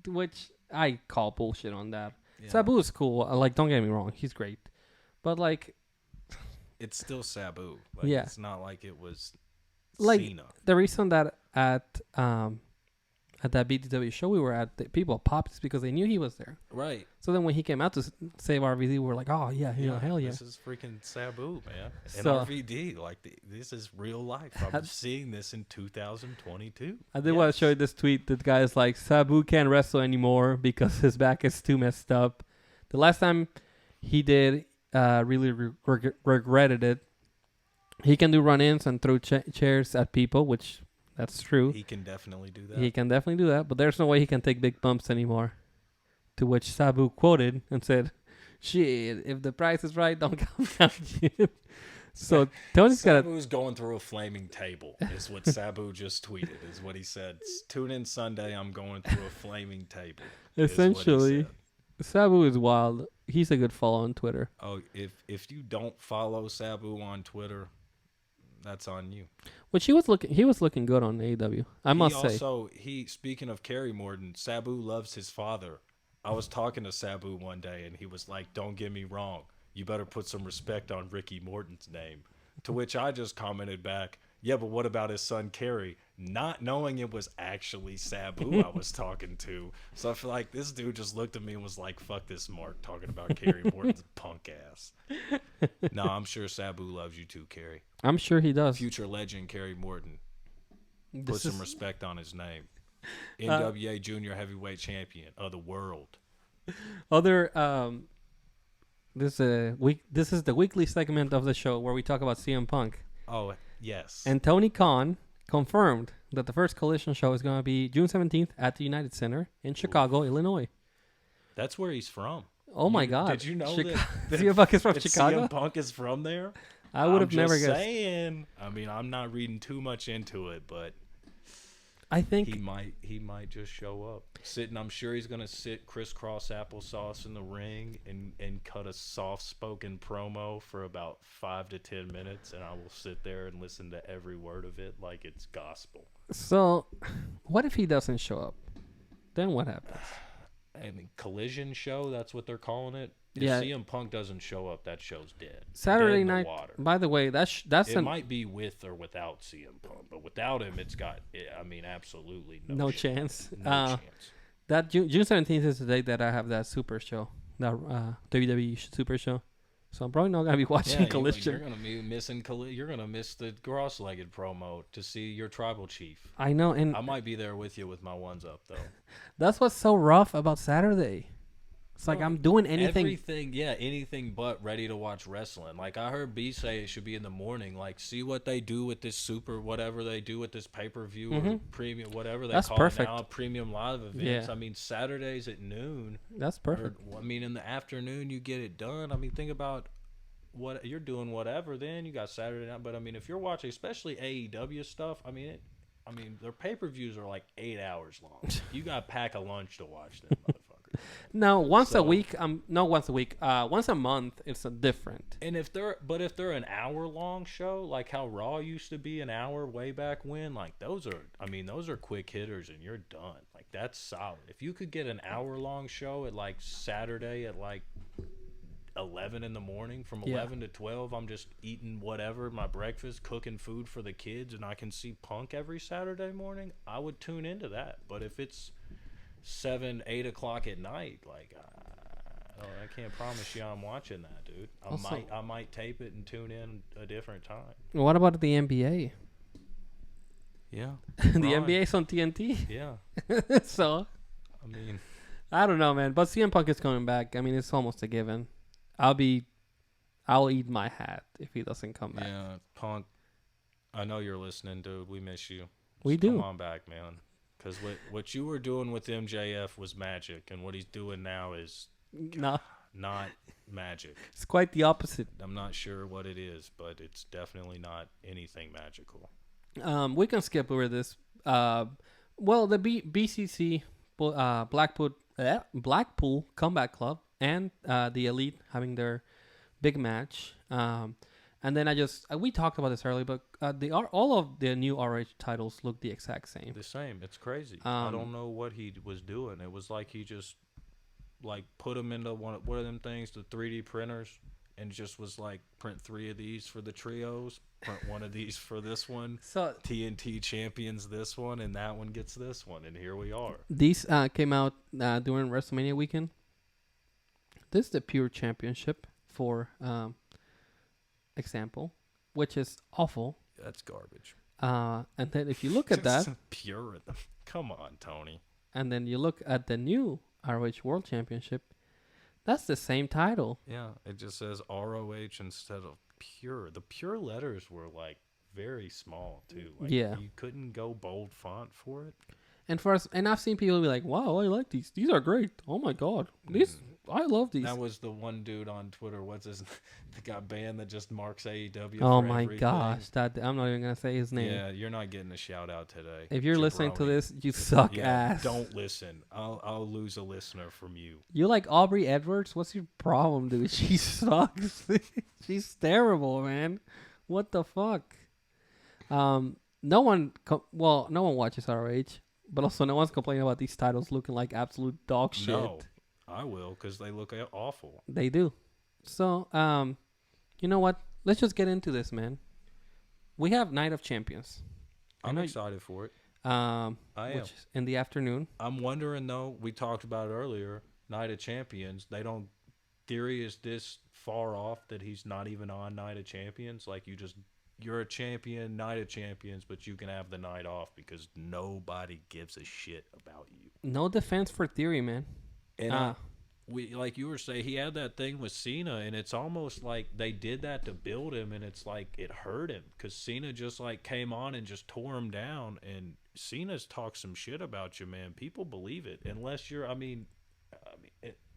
which I call bullshit on that. Yeah. Sabu is cool. Like, don't get me wrong. He's great. But, like... It's still Sabu. Like, it's not like it was like Cena. The reason that at that BTW show we were at, the people popped is because they knew he was there. Right. So then when he came out to save RVD, we were like, oh, yeah, hell yeah. This is freaking Sabu, man. And RVD, like, this is real life. I'm seeing this in 2022. I did want to show you this tweet. The guy's like, Sabu can't wrestle anymore because his back is too messed up. The last time he did, really regretted it. He can do run-ins and throw chairs at people, which... That's true. He can definitely do that. He can definitely do that, but there's no way he can take big bumps anymore. To which Sabu quoted and said, shit, if the price is right, don't come down. So Tony's got Sabu's going through a flaming table is what Sabu just tweeted, is what he said. Tune in Sunday, I'm going through a flaming table. Essentially, Sabu is wild. He's a good follow on Twitter. Oh, if you don't follow Sabu on Twitter, that's on you. Which he was looking good on AEW. I must say. Also, speaking of Kerry Morton, Sabu loves his father. I was talking to Sabu one day, and he was like, "Don't get me wrong, you better put some respect on Ricky Morton's name." To which I just commented back, Yeah, but what about his son Kerry? Not knowing it was actually Sabu I was talking to. So I feel like this dude just looked at me and was like, fuck this Mark talking about Kerry Morton's punk ass. No, I'm sure Sabu loves you too, Kerry. I'm sure he does. Future legend Kerry Morton. Put some respect on his name. NWA Junior Heavyweight Champion of the world. This is the weekly segment of the show where we talk about CM Punk. Oh, yes. And Tony Khan confirmed that the first Collision show is going to be June 17th at the United Center in Chicago, Illinois. That's where he's from. Oh my God! Did you know that CM Punk is from Chicago? CM Punk is from there. I would have never guessed. Saying. I mean, I'm not reading too much into it, but I think he might just show up. I'm sure he's gonna sit crisscross applesauce in the ring and cut a soft-spoken promo for about 5 to 10 minutes, and I will sit there and listen to every word of it like it's gospel. So, what if he doesn't show up? Then what happens? I mean, Collision show, that's what they're calling it. If CM Punk doesn't show up, that show's dead. Saturday dead night. Water. By the way, it might be with or without CM Punk, but without him, it's got. I mean, absolutely no chance. No chance. That June 17th is the day that I have that Super Show, that WWE Super Show. So I'm probably not gonna be watching Collision. You're gonna be missing. You're gonna miss the cross-legged promo to see your tribal chief. I know, and I might be there with you with my ones up though. That's what's so rough about Saturday. It's like I'm doing anything. Anything but ready to watch wrestling. Like I heard B say it should be in the morning. Like see what they do with this whatever they do with this pay-per-view or premium, whatever they call it now, premium live events. Yeah. I mean, Saturdays at noon. That's perfect. In the afternoon you get it done. I mean, think about what you're doing. Whatever. Then you got Saturday night. But I mean, if you're watching, especially AEW stuff, I mean, their pay-per-views are like 8 hours long. You got to pack a lunch to watch them, motherfucker. No, once a week. Once a month. It's different. And if they're an hour long show, like how Raw used to be an hour way back when, like those are quick hitters and you're done. Like that's solid. If you could get an hour long show at like Saturday at like 11 in the morning, from 11 to 12, I'm just eating whatever, my breakfast, cooking food for the kids, and I can see Punk every Saturday morning, I would tune into that. But if it's 7, 8 o'clock at night, like I can't promise you I'm watching that, dude. I might tape it and tune in a different time. What about the NBA? Yeah. The NBA's on TNT? Yeah. So I mean, I don't know, man. But CM Punk is coming back. I mean, it's almost a given. I'll eat my hat if he doesn't come back. Yeah, Punk, I know you're listening, dude. We miss you. We do. Come on back, man. Because what you were doing with MJF was magic, and what he's doing now is not magic. It's quite the opposite. I'm not sure what it is, but it's definitely not anything magical. We can skip over this. The BCC, Blackpool Combat Club, and the Elite having their big match. And then we talked about this earlier, but all of the new ROH titles look the exact same. The same. It's crazy. I don't know what he was doing. It was like he just like put them into one of them things, the 3D printers, and just was like, print 3 of these for the trios, print 1 of these for this one. So TNT champions this one, and that one gets this one, and here we are. These came out during WrestleMania weekend. This is the Pure Championship for example, which is awful. That's garbage. And then if you look at that, Pure, come on, Tony. And then you look at the new ROH World Championship, that's the same title. Yeah, it just says ROH instead of Pure. The Pure letters were like very small too. Like, you couldn't go bold font for it. And I've seen people be like, "Wow, I like these. These are great. Oh my god, I love these." That was the one dude on Twitter. What's his? That got banned that just marks AEW. Oh my gosh, I'm not even gonna say his name. Yeah, you're not getting a shout out today. If you're listening to this, you suck ass. Don't listen. I'll lose a listener from you. You like Aubrey Edwards? What's your problem, dude? She sucks. She's terrible, man. What the fuck? No one watches ROH. But also, no one's complaining about these titles looking like absolute dog shit. No, I will, because they look awful. They do. So, you know what? Let's just get into this, man. we have Night of Champions. I'm excited for it. I am. Which is in the afternoon. I'm wondering though. We talked about it earlier. Night of Champions. They don't. Theory is this far off that he's not even on Night of Champions. Like you're a champion, Night of Champions, but you can have the night off because nobody gives a shit about you. No defense for Theory, man. And we, like you were saying, he had that thing with Cena, and it's almost like they did that to build him, and it's like it hurt him because Cena just like came on and just tore him down. And Cena's talked some shit about you, man. People believe it, unless you're.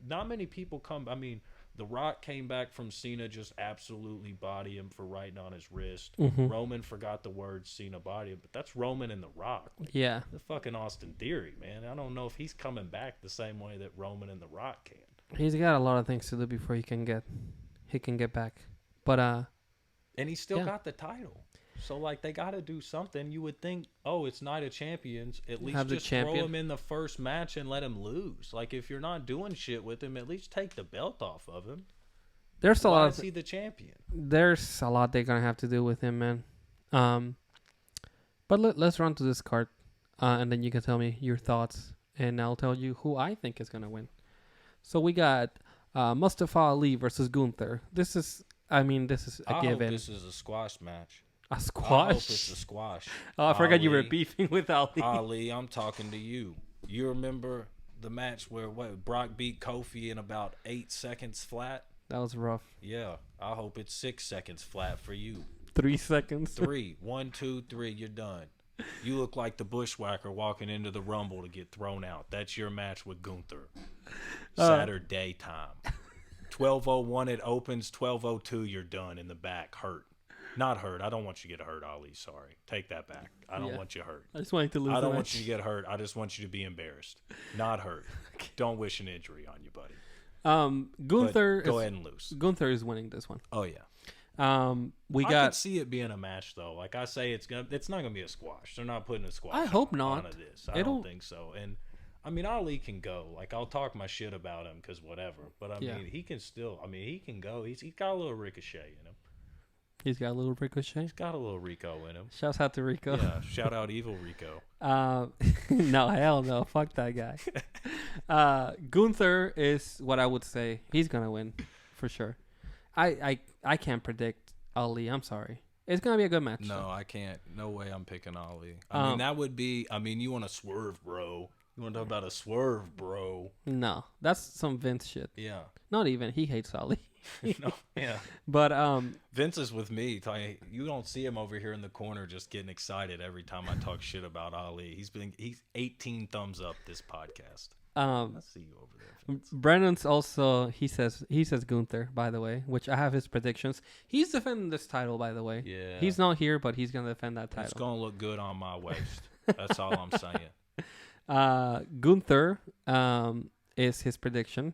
Not many people come. I mean, The Rock came back from Cena, just absolutely body him for writing on his wrist. Mm-hmm. Roman forgot the words Cena body him, but that's Roman and The Rock. Yeah. The fucking Austin Theory, man. I don't know if he's coming back the same way that Roman and The Rock can. He's got a lot of things to do before he can get back. But and he's still got the title. So like they got to do something. You would think, oh, it's Night of Champions. At least just throw him in the first match and let him lose. Like if you're not doing shit with him, at least take the belt off of him. There's a lot. Is he the champion? There's a lot they're gonna have to do with him, man. But let's run to this card, and then you can tell me your thoughts, and I'll tell you who I think is gonna win. So we got Mustafa Ali versus Gunther. This is a given. I hope this is a squash match. A squash? I hope it's a squash. Oh, I forgot you were beefing with Ali. Ali, I'm talking to you. You remember the match where Brock beat Kofi in about 8 seconds flat? That was rough. Yeah, I hope it's 6 seconds flat for you. 3 seconds. 3. 1, 2, 3, you're done. You look like the bushwhacker walking into the Rumble to get thrown out. That's your match with Gunther. Saturday time. 12:01 it opens. 12:02 you're done in the back. Hurt. Not hurt. I don't want you to get hurt, Ali. Sorry. Take that back. I don't want you hurt. I just want you to lose. I don't want you to get hurt. I just want you to be embarrassed. Not hurt. Okay. Don't wish an injury on you, buddy. Gunther. Go ahead and lose. Gunther is winning this one. Oh yeah. I could see it being a match though. Like I say, it's not gonna be a squash. They're not putting a squash. I hope not. On this. I don't think so. And I mean, Ali can go. Like I'll talk my shit about him because whatever. But I mean, he can still. I mean, he can go. He's got a little ricochet in him. He's got a little ricochet. He's got a little Rico in him. Shouts out to Rico. Yeah, shout out Evil Rico. No, hell no. Fuck that guy. Gunther is what I would say. He's gonna win for sure. I can't predict Ali. I'm sorry. It's gonna be a good match. No, though. I can't. No way. I'm picking Ali. I mean, that would be. I mean, you want to swerve, bro. You want to talk about a swerve, bro? No, that's some Vince shit. Yeah. Not even. He hates Ali. No, yeah. But Vince is with me. You don't see him over here in the corner just getting excited every time I talk shit about Ali. He's 18 thumbs up this podcast. I see you over there, Vince. Brennan's also he says Gunther, by the way, which I have his predictions. He's defending this title, by the way. Yeah. He's not here, but he's gonna defend that title. It's gonna look good on my waist. That's all I'm saying. Gunther is his prediction.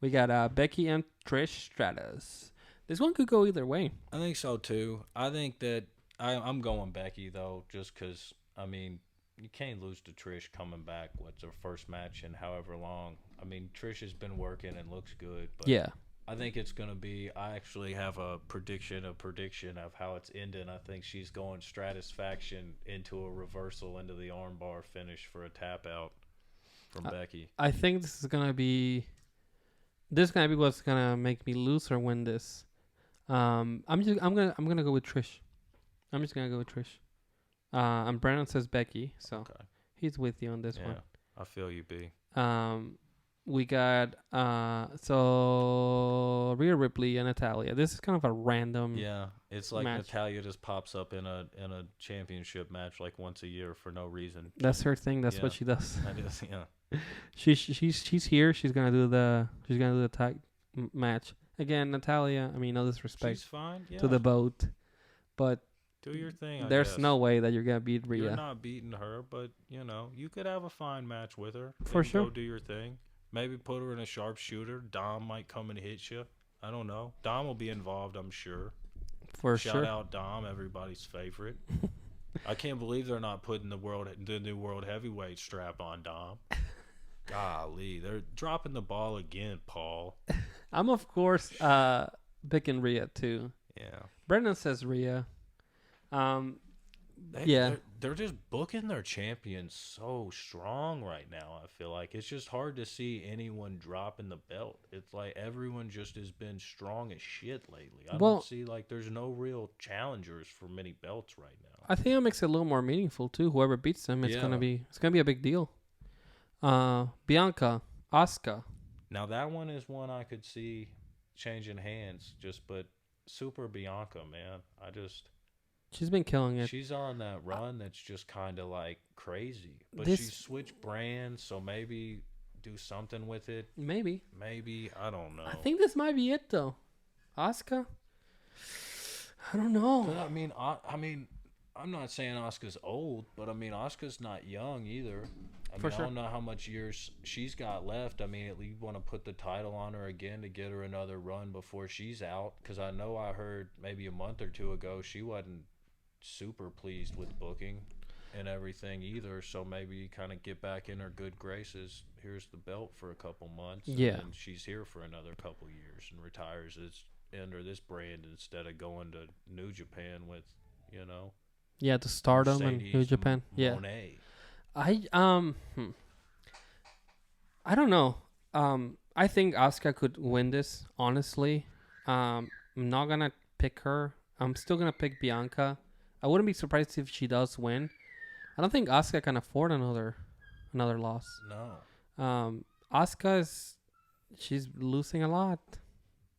We got Becky and Trish Stratus. This one could go either way. I think so too. I think that I'm going Becky though, just because I mean you can't lose to Trish coming back. What's her first match in however long? I mean Trish has been working and looks good. But yeah. I think it's gonna be. I actually have a prediction of how it's ending. I think she's going Stratusfaction into a reversal into the armbar finish for a tap out from Becky. I think this is gonna be what's gonna make me lose or win this. I'm gonna go with Trish. I'm just gonna go with Trish. And Brandon says Becky, so he's with you on this one. I feel you, B. We got so Rhea Ripley and Natalya. This is kind of a random. Yeah, it's like match. Natalya just pops up in a championship match like once a year for no reason. That's her thing. That's what she does. That is, yeah. She's here. She's gonna do the tag match again. Natalya. I mean, no disrespect. She's fine. Yeah. To the boat, but do your thing. There's no way that you're gonna beat Rhea. You're not beating her, but you could have a fine match with her. For sure. Go do your thing. Maybe put her in a sharpshooter. Dom might come and hit you. I don't know. Dom will be involved, I'm sure. Shout out Dom, everybody's favorite. I can't believe they're not putting the new world heavyweight strap on Dom. Golly, they're dropping the ball again, Paul. I'm of course picking Rhea too. Yeah. Brendan says Rhea. They're just booking their champions so strong right now. I feel like it's just hard to see anyone dropping the belt. It's like everyone just has been strong as shit lately. I don't see like there's no real challengers for many belts right now. I think it makes it a little more meaningful too. Whoever beats them, it's gonna be a big deal. Bianca, Asuka. Now that one is one I could see changing hands. But Super Bianca, man, she's been killing it. She's on that run that's just kind of like crazy. But she switched brands, so maybe do something with it. Maybe, I don't know. I think this might be it though. Asuka. I don't know. I mean, I'm not saying Asuka's old, but I mean Asuka's not young either. I don't know how much years she's got left. I mean, at least want to put the title on her again to get her another run before she's out. Because I know I heard maybe a month or two ago she wasn't super pleased with booking and everything either. So maybe kind of get back in her good graces. Here's the belt for a couple months. Yeah. And she's here for another couple years and retires under this brand instead of going to New Japan with, the Stardom and New Japan. Yeah. Monet. I don't know. I think Asuka could win this, honestly. I'm not gonna pick her. I'm still gonna pick Bianca. I wouldn't be surprised if she does win. I don't think Asuka can afford another loss. No. Asuka she's losing a lot.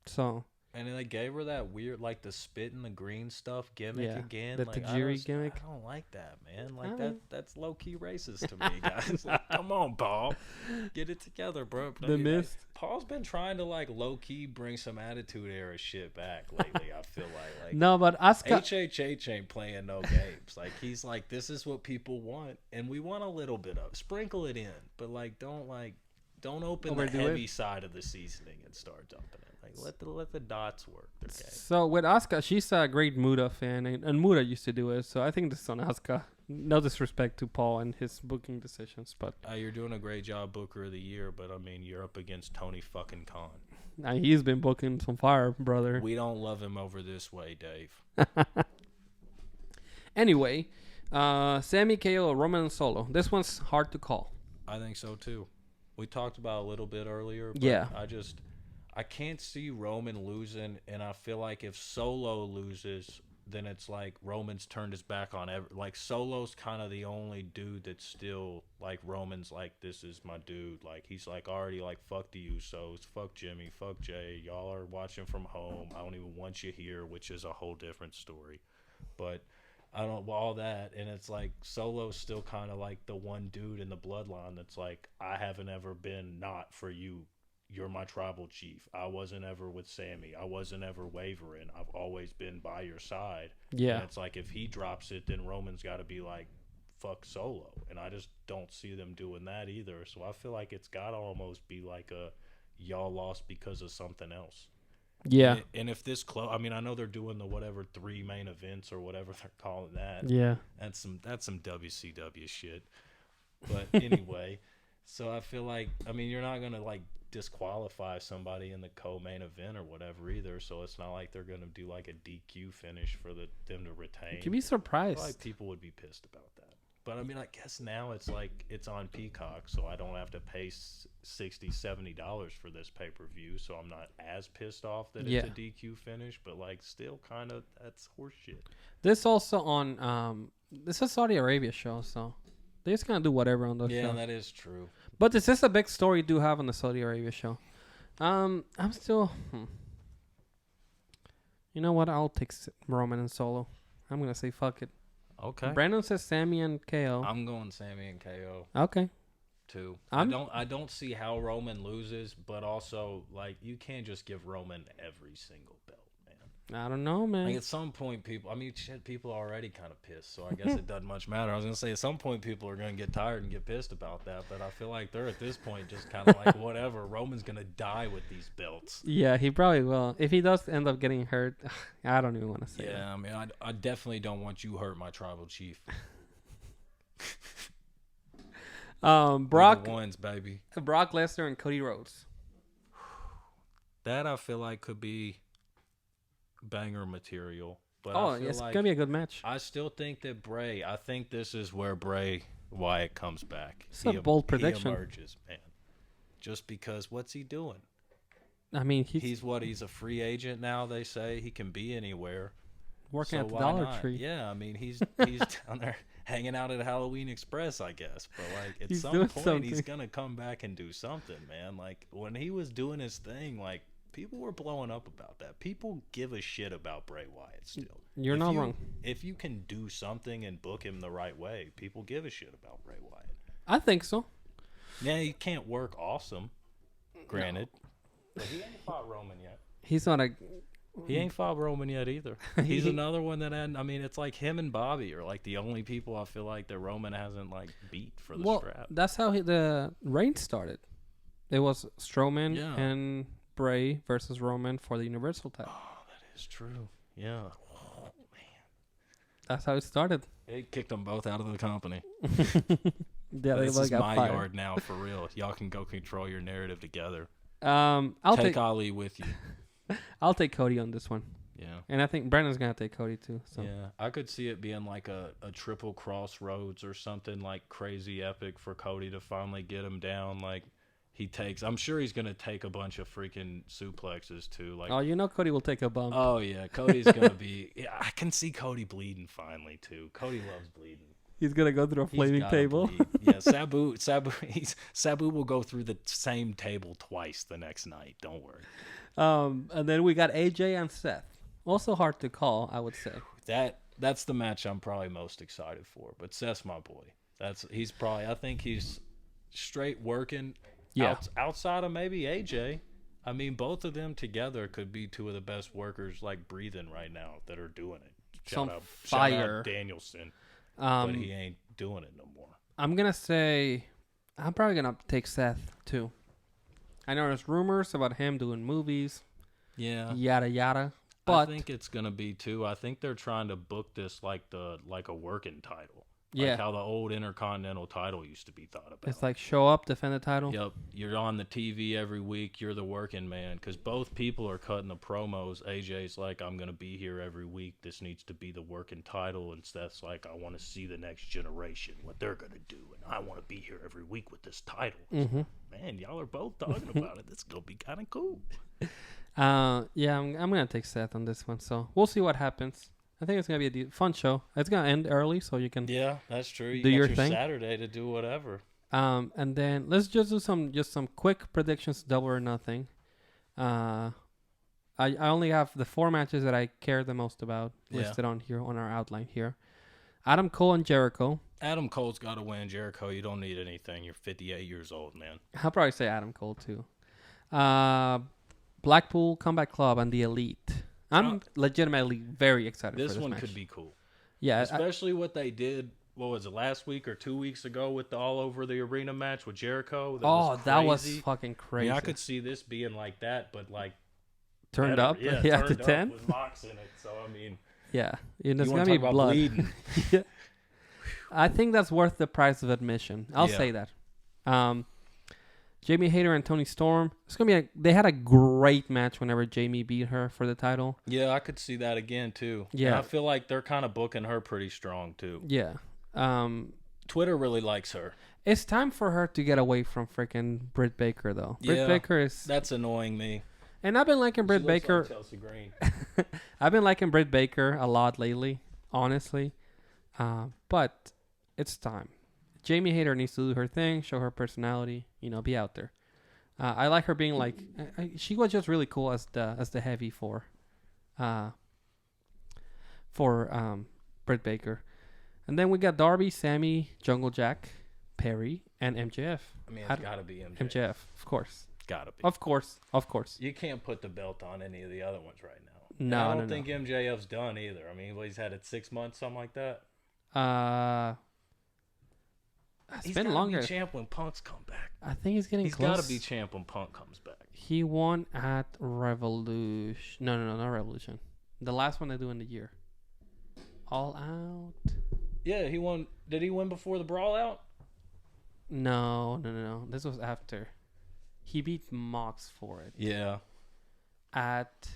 So. And they gave her that weird, like the spit in the green stuff gimmick again. The Tajiri gimmick. I don't like that, man. Like that's low key racist to me, guys. Like, come on, Paul, get it together, bro. The Mist. Paul's been trying to like low key bring some Attitude Era shit back lately. I feel like no, but Asuka HHH ain't playing no games. Like he's like, this is what people want, and we want a little bit of sprinkle it in, but don't open the heavy side of the seasoning and start dumping it. Like let the dots work. Okay. So with Asuka, she's a great Muda fan, and Muda used to do it. So I think this is on Asuka. No disrespect to Paul and his booking decisions, but you're doing a great job, Booker of the Year. But I mean, you're up against Tony fucking Khan. He's been booking some fire, brother. We don't love him over this way, Dave. Anyway, Sami, KO, Roman Solo. This one's hard to call. I think so too. We talked about it a little bit earlier. But yeah. I can't see Roman losing, and I feel like if Solo loses, then it's like Roman's turned his back on like Solo's kind of the only dude that's still like Roman's like, this is my dude. Like he's like already like, fuck the Usos, fuck Jimmy, fuck Jay. Y'all are watching from home. I don't even want you here, which is a whole different story. But I don't all that, and it's like Solo's still kind of like the one dude in the bloodline that's like, I haven't ever been not for you. You're my tribal chief. I wasn't ever with Sami. I wasn't ever wavering. I've always been by your side. Yeah. And it's like if he drops it, then Roman's got to be like, fuck Solo. And I just don't see them doing that either. So I feel like it's got to almost be like a y'all lost because of something else. Yeah. And if this I mean, I know they're doing the whatever 3 main events or whatever they're calling that. Yeah. That's some WCW shit. But anyway, so I feel like, I mean, you're not going to like disqualify somebody in the co-main event or whatever either, so it's not like they're going to do like a DQ finish for them to retain. You'd be surprised. I feel like people would be pissed about that. But I mean, I guess now it's like it's on Peacock, so I don't have to pay $60-$70 for this pay-per-view, so I'm not as pissed off that it's a DQ finish, but like still kind of that's horseshit. This also on this is a Saudi Arabia show, so they're just gonna do whatever on those shows. Yeah, that is true. But this is a big story to have on the Saudi Arabia show. I'm still... You know what? I'll take Roman and Solo. I'm going to say fuck it. Okay. Brandon says Sami and KO. I'm going Sami and KO. Okay. Too. I don't see how Roman loses, but also, like, you can't just give Roman every single belt, man. I don't know, man. Like, at some point, people are already kind of pissed, so I guess it doesn't much matter. I was going to say, at some point, people are going to get tired and get pissed about that, but I feel like they're at this point just kind of like, whatever. Roman's going to die with these belts. Yeah, he probably will. If he does end up getting hurt, I don't even want to say that. Yeah, I mean, I definitely don't want you hurt my tribal chief. Brock ones, baby. Brock Lesnar and Cody Rhodes. That I feel like could be banger material. But it's gonna be a good match. I still think that I think this is where Bray Wyatt comes back. It's a bold prediction. He emerges, man. Just because, what's he doing? I mean, he's a free agent now. They say he can be anywhere. Working at the Dollar Tree. Yeah, I mean, he's down there hanging out at Halloween Express, I guess. But like at some point, he's gonna come back and do something, man. Like when he was doing his thing, like people were blowing up about that. People give a shit about Bray Wyatt still. You're not wrong. If you can do something and book him the right way, people give a shit about Bray Wyatt. I think so. Yeah, he can't work awesome. Granted, but he ain't fought Roman yet. He's not a. He ain't fought Roman yet either. He's another one that I mean, it's like him and Bobby are like the only people I feel like that Roman hasn't like beat for the strap. That's how the reign started. It was Strowman and Bray versus Roman for the Universal title. Oh, that is true. Yeah. Oh, man. That's how it started. They kicked them both out of the company. This is my yard now, for real. Y'all can go control your narrative together. I'll take Ali with you. I'll take Cody on this one. Yeah. And I think Brandon's going to take Cody too. So. Yeah. I could see it being like a triple crossroads or something like crazy epic for Cody to finally get him down. Like I'm sure he's going to take a bunch of freaking suplexes too. Like, Cody will take a bump. Oh, yeah. Cody's going to be. Yeah, I can see Cody bleeding finally too. Cody loves bleeding. He's going to go through a flaming table. Yeah, Sabu will go through the same table twice the next night. Don't worry. And then we got AJ and Seth. Also hard to call, I would say. That's the match I'm probably most excited for. But Seth's my boy. I think he's straight working. Yeah. Outside of maybe AJ. I mean, both of them together could be two of the best workers like breathing right now that are doing it. Shout out Danielson. But he ain't doing it no more. I'm probably going to take Seth too. I know there's rumors about him doing movies. Yeah. Yada, yada. But I think it's going to be too. I think they're trying to book this like a working title. Like how the old Intercontinental title used to be thought about. It's like show up, defend the title. Yep. You're on the TV every week. You're the working man. Because both people are cutting the promos. AJ's like, I'm going to be here every week. This needs to be the working title. And Seth's like, I want to see the next generation, what they're going to do. And I want to be here every week with this title. Mm-hmm. Man, y'all are both talking about it. This is going to be kind of cool. I'm going to take Seth on this one. So we'll see what happens. I think it's going to be a fun show. It's going to end early, so you can that's true. You do got your thing. Saturday to do whatever. And then let's just do some quick predictions, double or nothing. I only have the 4 matches that I care the most about listed on here on our outline here. Adam Cole and Jericho. Adam Cole's got to win. Jericho, you don't need anything. You're 58 years old, man. I'll probably say Adam Cole too. Blackpool Combat Club and the Elite. I'm legitimately very excited for this match. This one could be cool. Yeah. Especially what they did, what was it, last week or 2 weeks ago with the all over the arena match with Jericho? That was fucking crazy. I mean, I could see this being like that, but like... Turned better. up? Yeah, to 10? With locks in it, so I mean... Yeah. It's going to be blood. Bleeding. Yeah. I think that's worth the price of admission. I'll say that. Jamie Hayter and Toni Storm. It's gonna be they had a great match whenever Jamie beat her for the title. Yeah, I could see that again too. Yeah, and I feel like they're kind of booking her pretty strong too. Yeah. Twitter really likes her. It's time for her to get away from freaking Britt Baker though. Britt Baker that's annoying me. And I've been liking Britt Baker. Like Chelsea Green. I've been liking Britt Baker a lot lately, honestly. But it's time. Jamie Hayter needs to do her thing, show her personality, be out there. I like her being like she was just really cool as the heavy for Britt Baker. And then we got Darby, Sammy, Jungle Jack, Perry, and MJF. I mean, it's got to be MJF. MJF, of course. Gotta be. Of course. You can't put the belt on any of the other ones right now. No, I don't think MJF's done either. I mean, he's had it 6 months, something like that. It's been longer. He's got to be champ when Punk's come back. I think he's getting close. He's got to be champ when Punk comes back. He won at Revolution. No, not Revolution. The last one they do in the year. All Out. Yeah, he won. Did he win before the Brawl Out? No. This was after. He beat Mox for it. Yeah. At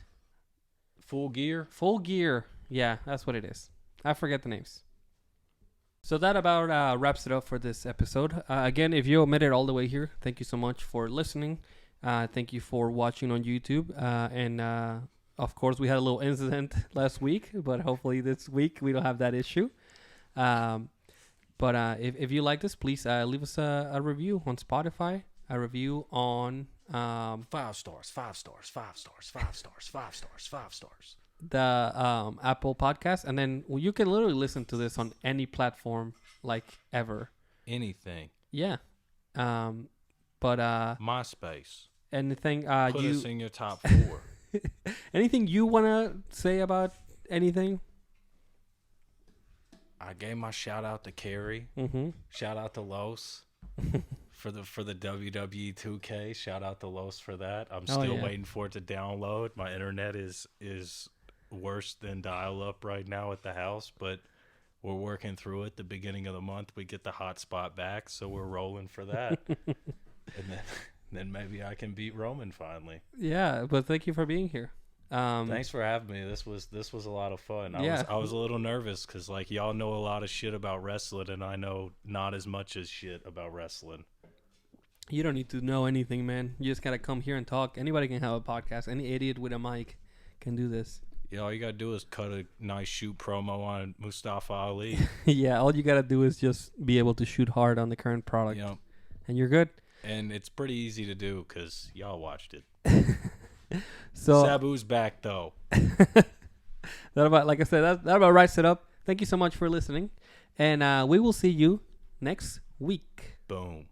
Full Gear? Full Gear. Yeah, that's what it is. I forget the names. So that about wraps it up for this episode. Again, if you made it all the way here, thank you so much for listening. Thank you for watching on YouTube. And of course, we had a little incident last week, but hopefully this week we don't have that issue. But if you like this, please leave us a review on Spotify, a review on 5 stars, 5 stars, 5 stars, 5 stars, 5 stars, 5 stars. The Apple Podcast, and then you can literally listen to this on any platform, like ever. Anything. Yeah. But MySpace. anything Put us in your top 4. anything you want to say about anything? I gave my shout out to Carrie. Mm-hmm. Shout out to Los for the WWE 2K. Shout out to Los for that. I'm still waiting for it to download. My internet is worse than dial-up right now at the house, but we're working through it. The beginning of the month, we get the hotspot back, so we're rolling for that. And then maybe I can beat Roman finally. Yeah, but thank you for being here. Thanks for having me. This was a lot of fun. I was a little nervous because like y'all know a lot of shit about wrestling, and I know not as much as shit about wrestling. You don't need to know anything, man. You just gotta come here and talk. Anybody can have a podcast. Any idiot with a mic can do this. Yeah, all you gotta do is cut a nice shoot promo on Mustafa Ali. Yeah, all you gotta do is just be able to shoot hard on the current product, and you're good. And it's pretty easy to do because y'all watched it. So Sabu's back though. Like I said, that about writes it up. Thank you so much for listening, and we will see you next week. Boom.